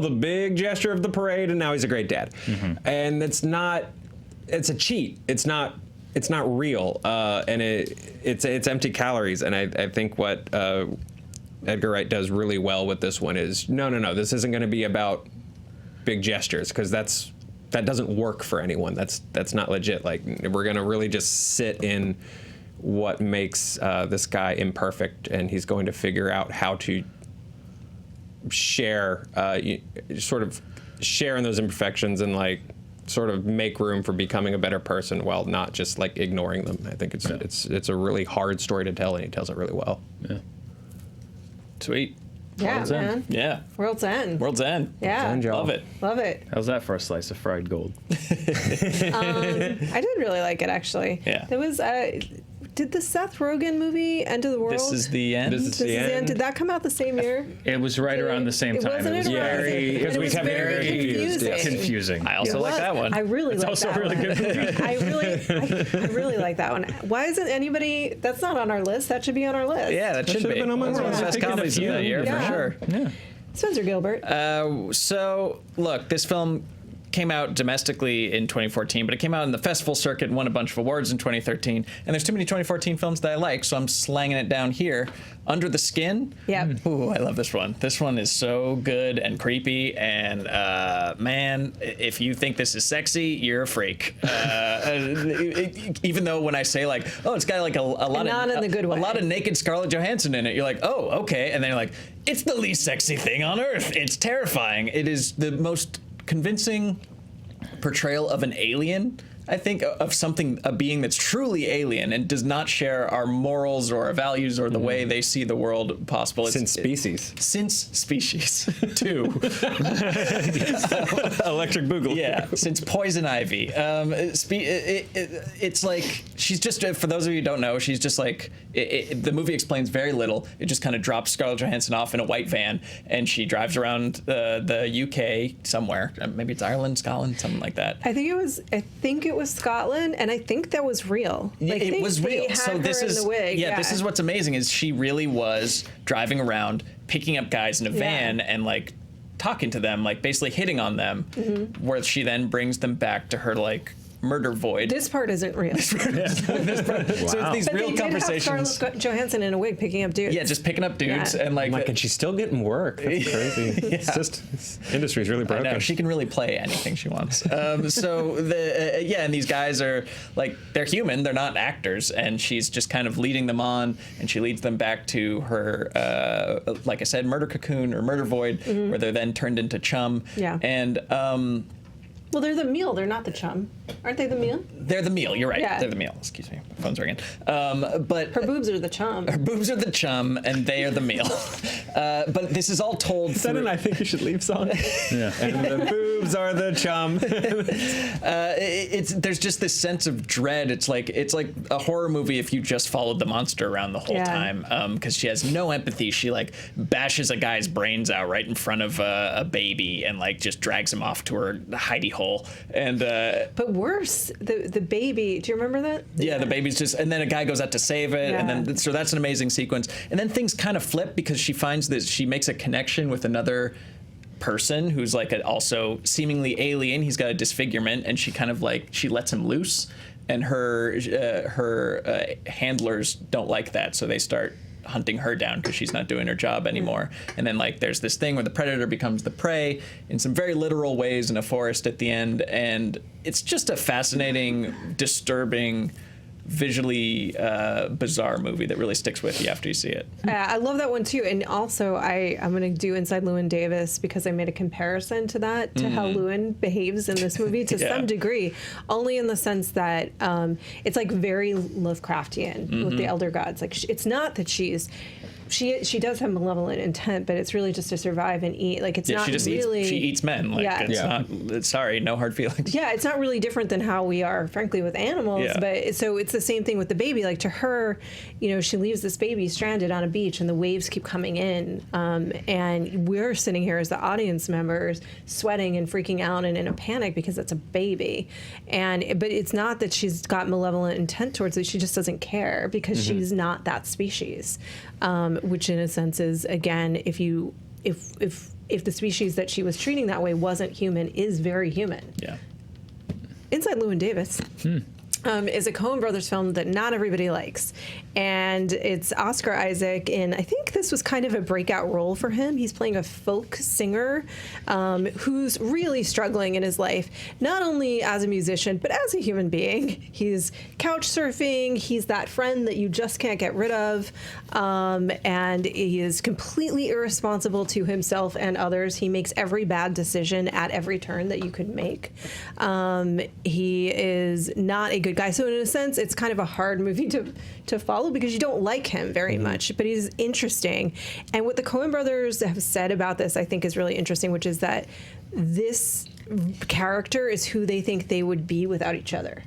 the big gesture of the parade, and now he's a great dad. And it's a cheat. It's not real, and it's empty calories. And I think what Edgar Wright does really well with this one is, no, this isn't going to be about big gestures, because that doesn't work for anyone. That's not legit. Like, we're going to really just sit in what makes this guy imperfect, and he's going to figure out how to share in those imperfections, and like sort of make room for becoming a better person while not just like ignoring them. I think it's a really hard story to tell, and he tells it really well. Yeah. Sweet. Yeah, World's man. End. Yeah. World's End. World's End. Yeah. End, y'all. Love it. Love it. How's that for a slice of fried gold? I did really like it, actually. Yeah. There was, did the Seth Rogen movie End of the World? This is the end. This is the end. Did that come out the same year? It was right around the same time. Wasn't it? Very, Because we kept very very confused. Yes. confusing. I also like that one. I really like also that a really one. good movie. I really like that one. Why isn't anybody? That's not on our list. That should be on our list. Yeah, that should should've be. been on my That's one of the list. best comedies of the year Yeah. for sure. Yeah. Spencer Gilbert. So, look, this film came out domestically in 2014, but it came out in the festival circuit and won a bunch of awards in 2013. And there's too many 2014 films that I like, so I'm slanging it down here. Under the Skin. Yeah. Ooh, I love this one. This one is so good and creepy. And man, if you think this is sexy, you're a freak. Even though when I say like, it's got like a lot Not of in the good way. a lot of naked Scarlett Johansson in it, you're like, oh, okay. And then you're like, it's the least sexy thing on earth. It's terrifying. It is the most convincing portrayal of an alien, I think, of something, a being that's truly alien and does not share our morals or our values or the way they see the world possible. Since Species. Since Species, too. Electric Boogaloo. Yeah, since Poison Ivy. It's like, she's just, for those of you who don't know, she's just like, the movie explains very little. It just kind of drops Scarlett Johansson off in a white van, and she drives around the UK somewhere. Maybe it's Ireland, Scotland, something like that. I think it was Scotland, and I think that was real. Like, it was real. Had So this her in is the wig. this is what's amazing is she really was driving around, picking up guys in a van, and like talking to them, like basically hitting on them, where she then brings them back to her like murder void. This part isn't real. So it's these But real they conversations. did have Scarlett Johansson in a wig picking up dudes. Yeah, just picking up dudes and like. And she's still getting work. That's crazy. It's just, this industry's really I broken. know, she can really play anything she wants. So and these guys are like, they're human, they're not actors, and she's just kind of leading them on, and she leads them back to her, like I said, murder cocoon or murder void, where they're then turned into chum. Yeah. And Well, they're the meal. They're not the chum. Aren't they the meal? they're the meal. You're right. Yeah. They're the meal. Excuse me. My phone's ringing. But Her boobs are the chum. her boobs are the chum, and they are the meal. But this is all told Is that through. an I Think You Should Leave song? Yeah. And the boobs are the chum. There's just this sense of dread. It's like a horror movie if you just followed the monster around the whole time. Because she has no empathy. She like bashes a guy's brains out right in front of a baby and like just drags him off to her hidey hole. And But worse, the baby. Do you remember that? yeah, the baby's just, and then a guy goes out to save it, and then so that's an amazing sequence. And then things kind of flip because she finds that she makes a connection with another person who's like also seemingly alien. He's got a disfigurement, and she kind of like, she lets him loose, and her handlers don't like that, so they start hunting her down because she's not doing her job anymore. And then like there's this thing where the predator becomes the prey in some very literal ways in a forest at the end, and it's just a fascinating, disturbing, visually bizarre movie that really sticks with you after you see it. I love that one too, and also I'm going to do Inside Llewyn Davis because I made a comparison to that, to how Llewyn behaves in this movie to some degree, only in the sense that it's like very Lovecraftian with the elder gods. Like it's not that she's she does have malevolent intent, but it's really just to survive and eat. Like it's not really. She eats men. Like it's not. Sorry, no hard feelings. Yeah, it's not really different than how we are, frankly, with animals. Yeah. But so it's the same thing with the baby. Like to her, she leaves this baby stranded on a beach, and the waves keep coming in, and we're sitting here as the audience members, sweating and freaking out and in a panic because it's a baby. But it's not that she's got malevolent intent towards it. She just doesn't care because she's not that species. Which in a sense is, again, if the species that she was treating that way wasn't human, is very human. Yeah. Inside Llewyn Davis is a Coen Brothers film that not everybody likes. And it's Oscar Isaac in, I think this was kind of a breakout role for him. He's playing a folk singer who's really struggling in his life, not only as a musician, but as a human being. He's couch surfing. He's that friend that you just can't get rid of. And he is completely irresponsible to himself and others. He makes every bad decision at every turn that you could make. He is not a good guy. So in a sense, it's kind of a hard movie to follow because you don't like him very much, but he's interesting. And what the Coen brothers have said about this, I think, is really interesting, which is that this character is who they think they would be without each other.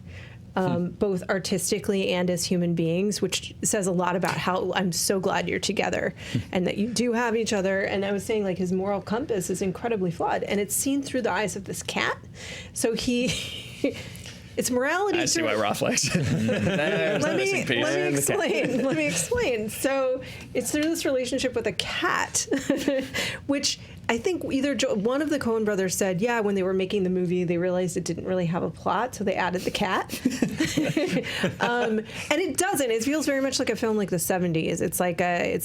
Both artistically and as human beings, which says a lot about how I'm so glad you're together and that you do have each other. And I was saying, like, his moral compass is incredibly flawed, and it's seen through the eyes of this cat. So it's morality. I see why Roth likes it. Let me explain. So it's through this relationship with a cat, which I think one of the Coen brothers said, when they were making the movie, they realized it didn't really have a plot, so they added the cat. And it doesn't. It feels very much like a film like the 70s. It's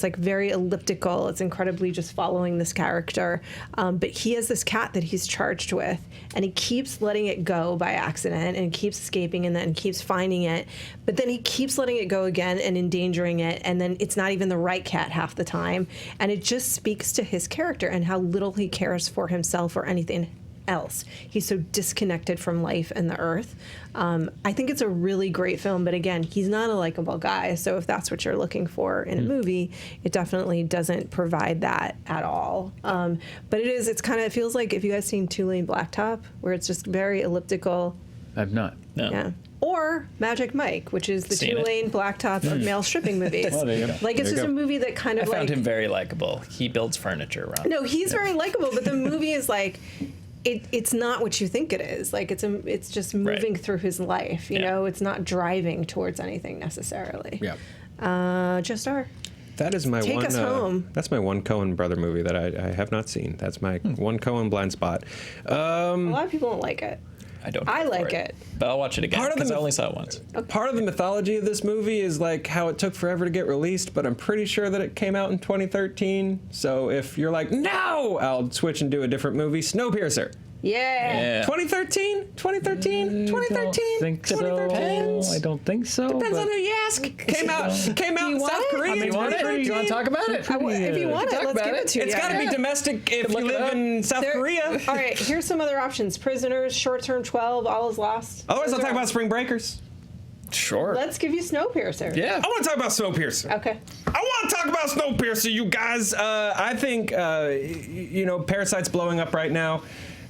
like very elliptical. It's incredibly just following this character. But he has this cat that he's charged with, and he keeps letting it go by accident and keeps escaping and then keeps finding it. But then he keeps letting it go again and endangering it, and then it's not even the right cat half the time. And it just speaks to his character and how little he cares for himself or anything else. He's so disconnected from life and the earth. I think it's a really great film, but again, he's not a likable guy. So if that's what you're looking for in a movie, it definitely doesn't provide that at all. But it feels like, if you guys seen Two Lane Blacktop, where it's just very elliptical. I've not. No. Yeah. Or Magic Mike, which is the two-lane blacktop of male stripping movies. Well, there you go. Like, it's just a movie that kind of I found him very likable. He builds furniture around. No, he's very likable, but the movie is like, it's not what you think it is. Like, it's just moving through his life. You know, it's not driving towards anything necessarily. Yeah. Just Starr. That is my Take one. us home. That's my one Coen brother movie that I have not seen. That's my one Coen blind spot. A lot of people don't like it. I like it. But I'll watch it again because I only saw it once. Part of the mythology of this movie is like how it took forever to get released, but I'm pretty sure that it came out in 2013. So if you're like, no, I'll switch and do a different movie. Snowpiercer. Yeah. 2013? 2013? 2013? I don't think so. Depends on who you ask. Came out in South Korea. You want to talk about it? If you want it, let's give it to you. It's got to be domestic if you live in South Korea. All right, here's some other options. Prisoners, Short Term 12, All Is Lost. Otherwise, I'll talk about Spring Breakers. Sure. Let's give you Snowpiercer. Yeah. I want to talk about Snowpiercer. Okay. I want to talk about Snowpiercer, you guys. I think, Parasite's blowing up right now.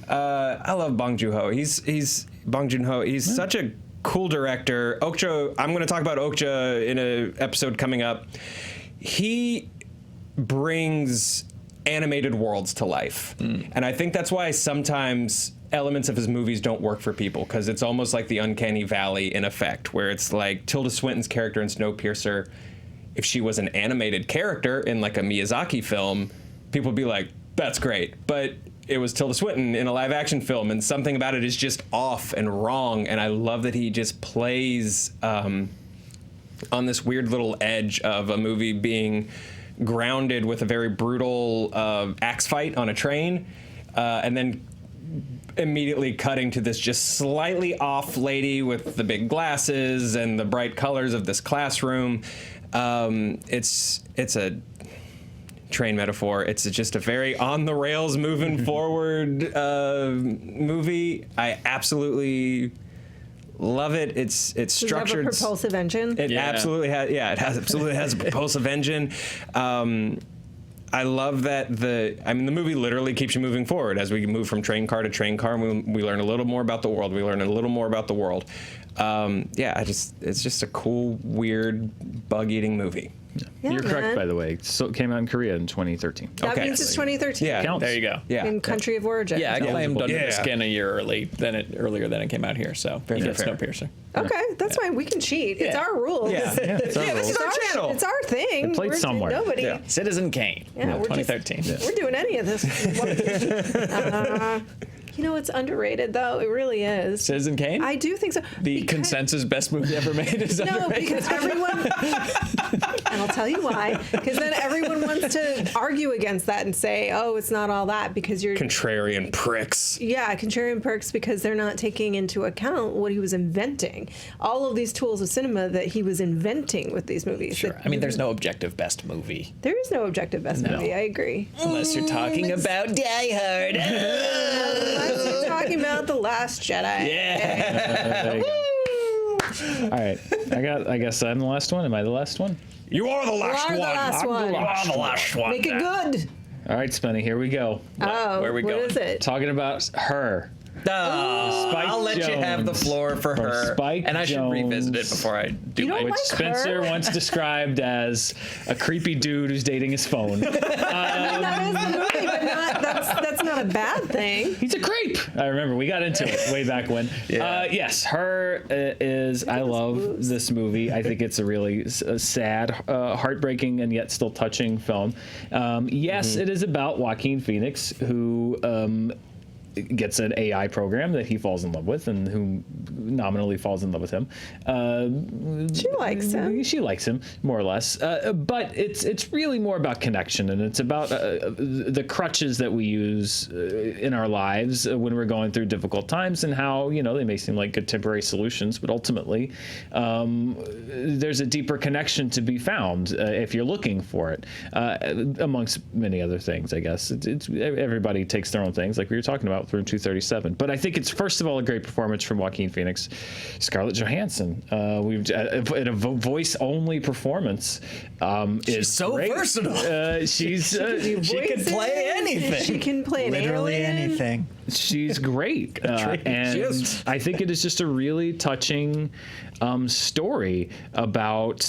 I love Bong Joon-ho. He's Bong Joon-ho. He's such a cool director. Okja, I'm going to talk about Okja in an episode coming up. He brings animated worlds to life. And I think that's why sometimes elements of his movies don't work for people, because it's almost like the uncanny valley in effect, where it's like Tilda Swinton's character in Snowpiercer, if she was an animated character in like a Miyazaki film, people would be like, that's great. But it was Tilda Swinton in a live action film, and something about it is just off and wrong. And I love that he just plays on this weird little edge of a movie being grounded with a very brutal axe fight on a train, and then immediately cutting to this just slightly off lady with the big glasses and the bright colors of this classroom. It's a train metaphor. It's just a very on the rails, moving forward movie. I absolutely Love it. It's Does it have structured. a propulsive engine? It absolutely has. Yeah, it absolutely has a propulsive engine. I love that the movie literally keeps you moving forward as we move from train car to train car. We learn a little more about the world. It's just a cool, weird, bug-eating movie. Yeah, You're correct, man. by the way. So it came out in Korea in 2013. That means it's 2013. Yeah, Counts. There you go. Yeah. In country of origin. Yeah, acclaimed under Yeah. the skin a year earlier than it came out here. So Fair, he fair, gets fair. Snowpiercer. Okay, that's fine. We can cheat. It's Yeah. our rules. Yeah. It's our this is our channel. It's our thing. It played We're- somewhere. Nobody. Yeah. Citizen Kane. Yeah, we're 2013. We're doing any of this. You know, it's underrated though. It really is. Citizen Kane. I do think so. The Because- consensus best movie ever made is No, underrated. because everyone, and I'll tell you why. Because then everyone wants to argue against that and say, "Oh, it's not all that," because you're Contrarian pricks. contrarian perks because they're not taking into account what he was inventing. All of these tools of cinema that he was inventing with these movies. Sure. I mean, there's no objective best movie There is no objective best movie. I agree. unless you're talking about Die Hard. Unless you're talking about The Last Jedi. Yeah. There you go. All right. I guess I'm the last one. Am I the last one? You are the last You are the one. last one. You are the last one. Make it good. All right, Spenny, here we go. Oh, where are we what going? is it? Talking about her. Spike I'll let you have the Jones. floor for From her. Spike and I should revisit it Jones. before I do You don't my Which like Spencer her? once described as a creepy dude who's dating his phone. That is the movie, but that's not a bad thing. He's a creep. I remember we got into it way back when. Yeah. Yes, her is. I love this movie. I think it's a really sad, heartbreaking, and yet still touching film. Yes, it is about Joaquin Phoenix, who gets an AI program that he falls in love with, and who nominally falls in love with him. She likes him. She likes him more or less, but it's really more about connection, and it's about the crutches that we use in our lives when we're going through difficult times, and how they may seem like good temporary solutions, but ultimately there's a deeper connection to be found if you're looking for it, amongst many other things. I guess it's everybody takes their own things, like we were talking about through 237. But I think it's first of all a great performance from Joaquin Phoenix. Scarlett Johansson, we've in a voice-only performance. She's so great. versatile. She can play anything. She can play an Literally alien. anything. She's great, and She is. I think it is just a really touching story about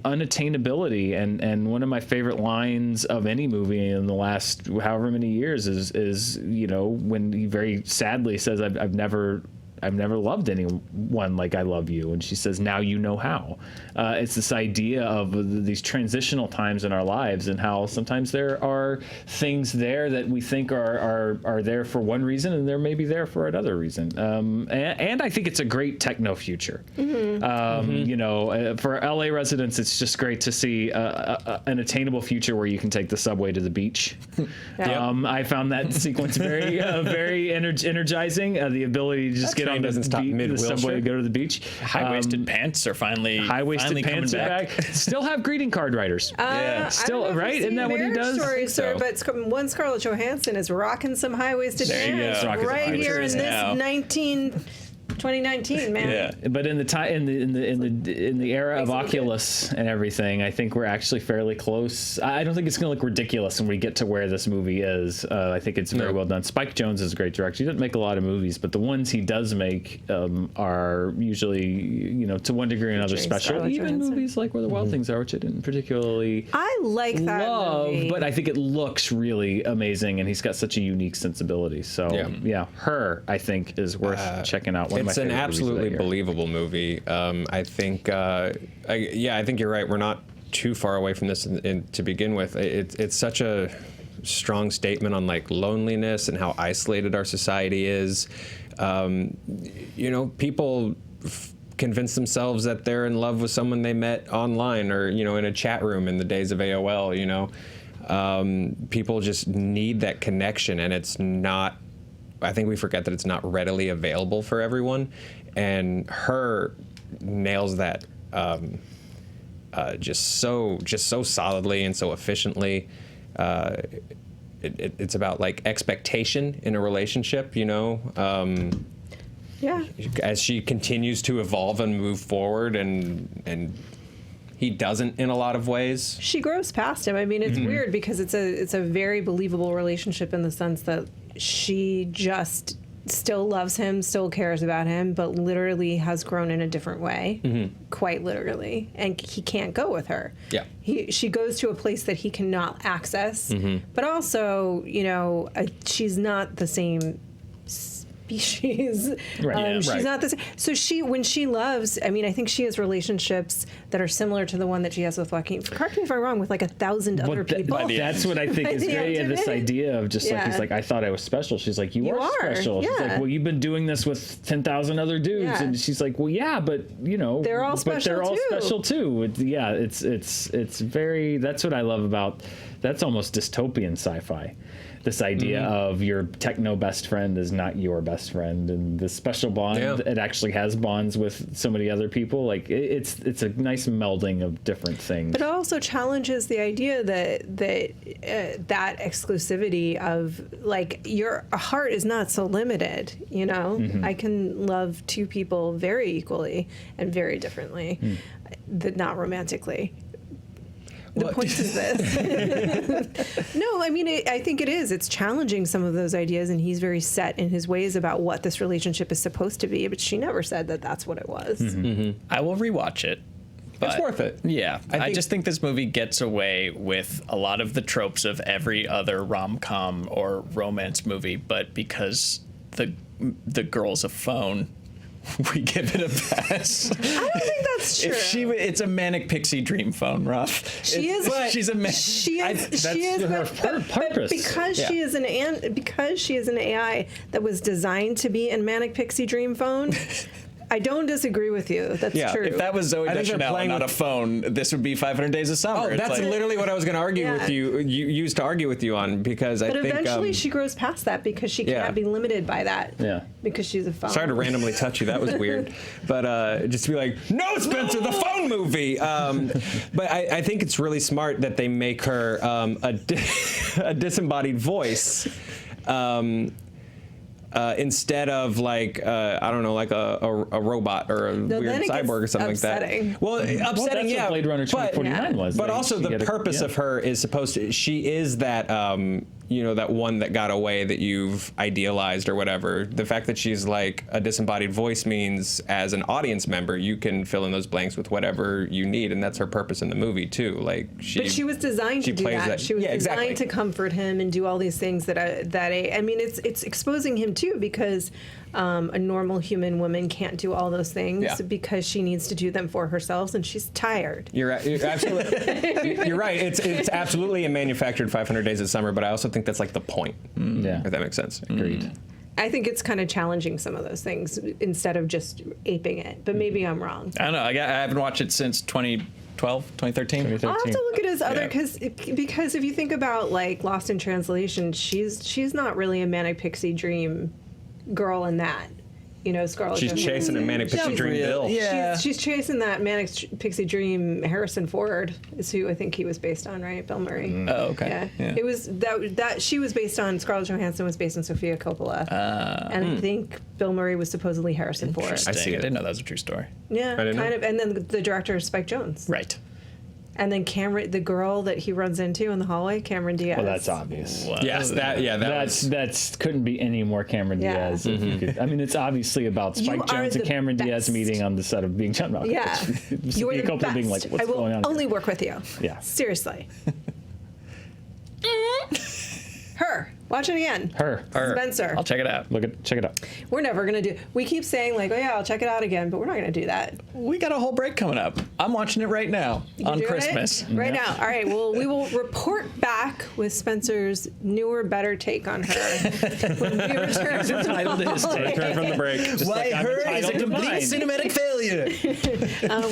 unattainability, and one of my favorite lines of any movie in the last however many years is when he very sadly says, I've never loved anyone like I love you. And she says, now you know how. It's this idea of these transitional times in our lives, and how sometimes there are things there that we think are there for one reason, and they're maybe there for another reason. And I think it's a great techno future. For LA residents, it's just great to see an attainable future where you can take the subway to the beach. I found that sequence very, very energizing. The ability to just get on the subway and go to the beach. High-waisted pants are finally High-waisted pants are coming back. Still have greeting card writers. Still, right? Isn't that what he does? Story, sir, So. but one Scarlett Johansson is rocking some high-waisted There you pants go. Rocking some right here in high-waisted this 2019, man. Yeah. But in the era of Oculus and everything, I think we're actually fairly close. I don't think it's going to look ridiculous when we get to where this movie is. I think it's very well done. Spike Jonze is a great director. He doesn't make a lot of movies, but the ones he does make are usually, to one degree or another, special. Scarlett Even Johansson. movies like Where the Wild Things Are, which I didn't particularly I like that love, movie. but I think it looks really amazing, and he's got such a unique sensibility. So Her, I think, is worth checking out. One of my It's an favorite movies of absolutely that year. believable movie. I think, I think you're right. We're not too far away from this to begin with. It's such a strong statement on like loneliness and how isolated our society is. People convince themselves that they're in love with someone they met online or in a chat room in the days of AOL. People just need that connection, and it's not. I think we forget that it's not readily available for everyone, and Her nails that just so solidly and so efficiently. It's about like expectation in a relationship, Yeah. as she continues to evolve and move forward, and he doesn't in a lot of ways. She grows past him. I mean, it's weird because it's a very believable relationship in the sense that she just still loves him, still cares about him, but literally has grown in a different way, quite literally, and he can't go with her. Yeah. She goes to a place that he cannot access, but also, she's not the same species. Right. She's not the same. So when she loves, I mean, I think she has relationships that are similar to the one that she has with Joaquin. Correct me if I'm wrong, with like 1,000 other people. That's what I think is great. And this idea of just like, he's like, I thought I was special. She's like, you are special. Yeah. She's like, well, you've been doing this with 10,000 other dudes. Yeah. And she's like, well, yeah, but they're all special but they're all too. special too. It's very, that's what I love about, that's almost dystopian sci-fi. This idea of your techno best friend is not your best friend, and the special bond, it actually has bonds with so many other people. Like it's a nice melding of different things. But it also challenges the idea that that exclusivity of like your heart is not so limited. I can love two people very equally and very differently, not romantically. The point is this. No, I mean, I think it is. It's challenging some of those ideas, and he's very set in his ways about what this relationship is supposed to be, but she never said that that's what it was. I will rewatch it. But It's worth it. Yeah. I just think this movie gets away with a lot of the tropes of every other rom-com or romance movie, but because the girl's a phone, we give it a pass. I don't think that's true. It's a manic pixie dream phone, Roth. She's a But because she is an AI that was designed to be a manic pixie dream phone. I don't disagree with you. That's true. If that was Zooey Deschanel and not a phone, this would be 500 Days of Summer. Oh, that's literally what I was going to argue with you. Used to argue with you on because I think. But eventually, she grows past that because she can't be limited by that. Yeah. Because she's a phone. Sorry to randomly touch you. That was weird. But just to be like, no, Spencer, the phone movie. But I think it's really smart that they make her a disembodied voice. Instead of like I don't know, like a robot or a weird cyborg or something upsetting. like that. Well, upsetting, that's what Blade Runner 2049 was. But also the purpose of her is supposed to. She is that that one that got away that you've idealized or whatever. The fact that she's like a disembodied voice means, as an audience member, you can fill in those blanks with whatever you need, and that's her purpose in the movie too. Like but she was designed to do that. She was designed to comfort him and do all these things that I mean, it's exposing him too, because a normal human woman can't do all those things because she needs to do them for herself, and she's tired. You're absolutely you're right. It's absolutely a manufactured 500 Days of Summer, but I also think that's like the point. Yeah, if that makes sense. Agreed. I think it's kind of challenging some of those things instead of just aping it, but maybe I'm wrong. I don't know. I haven't watched it since 2012, 2013. I'll have to look at his other, because if you think about like Lost in Translation, she's not really a manic pixie dream girl in that. Scarlett She's Johansson. chasing a manic pixie dream Bill. Yeah. She's chasing that manic pixie dream. Harrison Ford is who I think he was based on, right? Bill Murray. Oh, okay. Yeah. It was that she was based on. Scarlett Johansson was based on Sofia Coppola, and I think Bill Murray was supposedly Harrison Ford. I see it. I didn't know that was a true story. Yeah, kind of. And then the director is Spike Jonze. Right. And then Cameron, the girl that he runs into in the hallway, Cameron Diaz. Well, that's obvious. Wow. Yes, that couldn't be any more Cameron Diaz. If you could, I mean, it's obviously about Spike Jonze and Cameron Diaz meeting on the set of Being John Malkovich. Yeah, you are the couple best. being like, what's I will going on only here? work with you. Yeah. Seriously. Her. Watch it again. Her. Spencer. I'll check it out. Check it out. We're never going to do... We keep saying, like, oh, yeah, I'll check it out again, but we're not going to do that. We got a whole break coming up. I'm watching it right now on Christmas. Right now. All right. Well, we will report back with Spencer's newer, better take on her when we return from the Return from the break. Why her is a complete cinematic failure.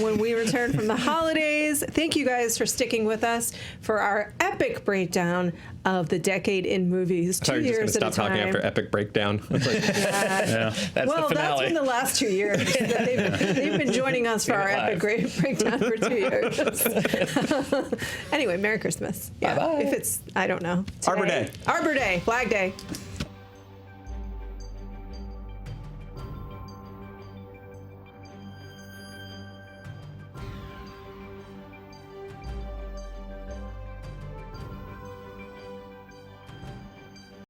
when we return from the holidays. Thank you guys for sticking with us for our epic breakdown of the decade in movies. 2 years at a time. You're just going to stop talking after epic breakdown. It's like, That's the finale. That's been the last 2 years. That they've been joining us for our epic breakdown for 2 years. Anyway, Merry Christmas. Yeah. Bye-bye. If it's, I don't know. Today. Arbor Day. Arbor Day. Flag Day.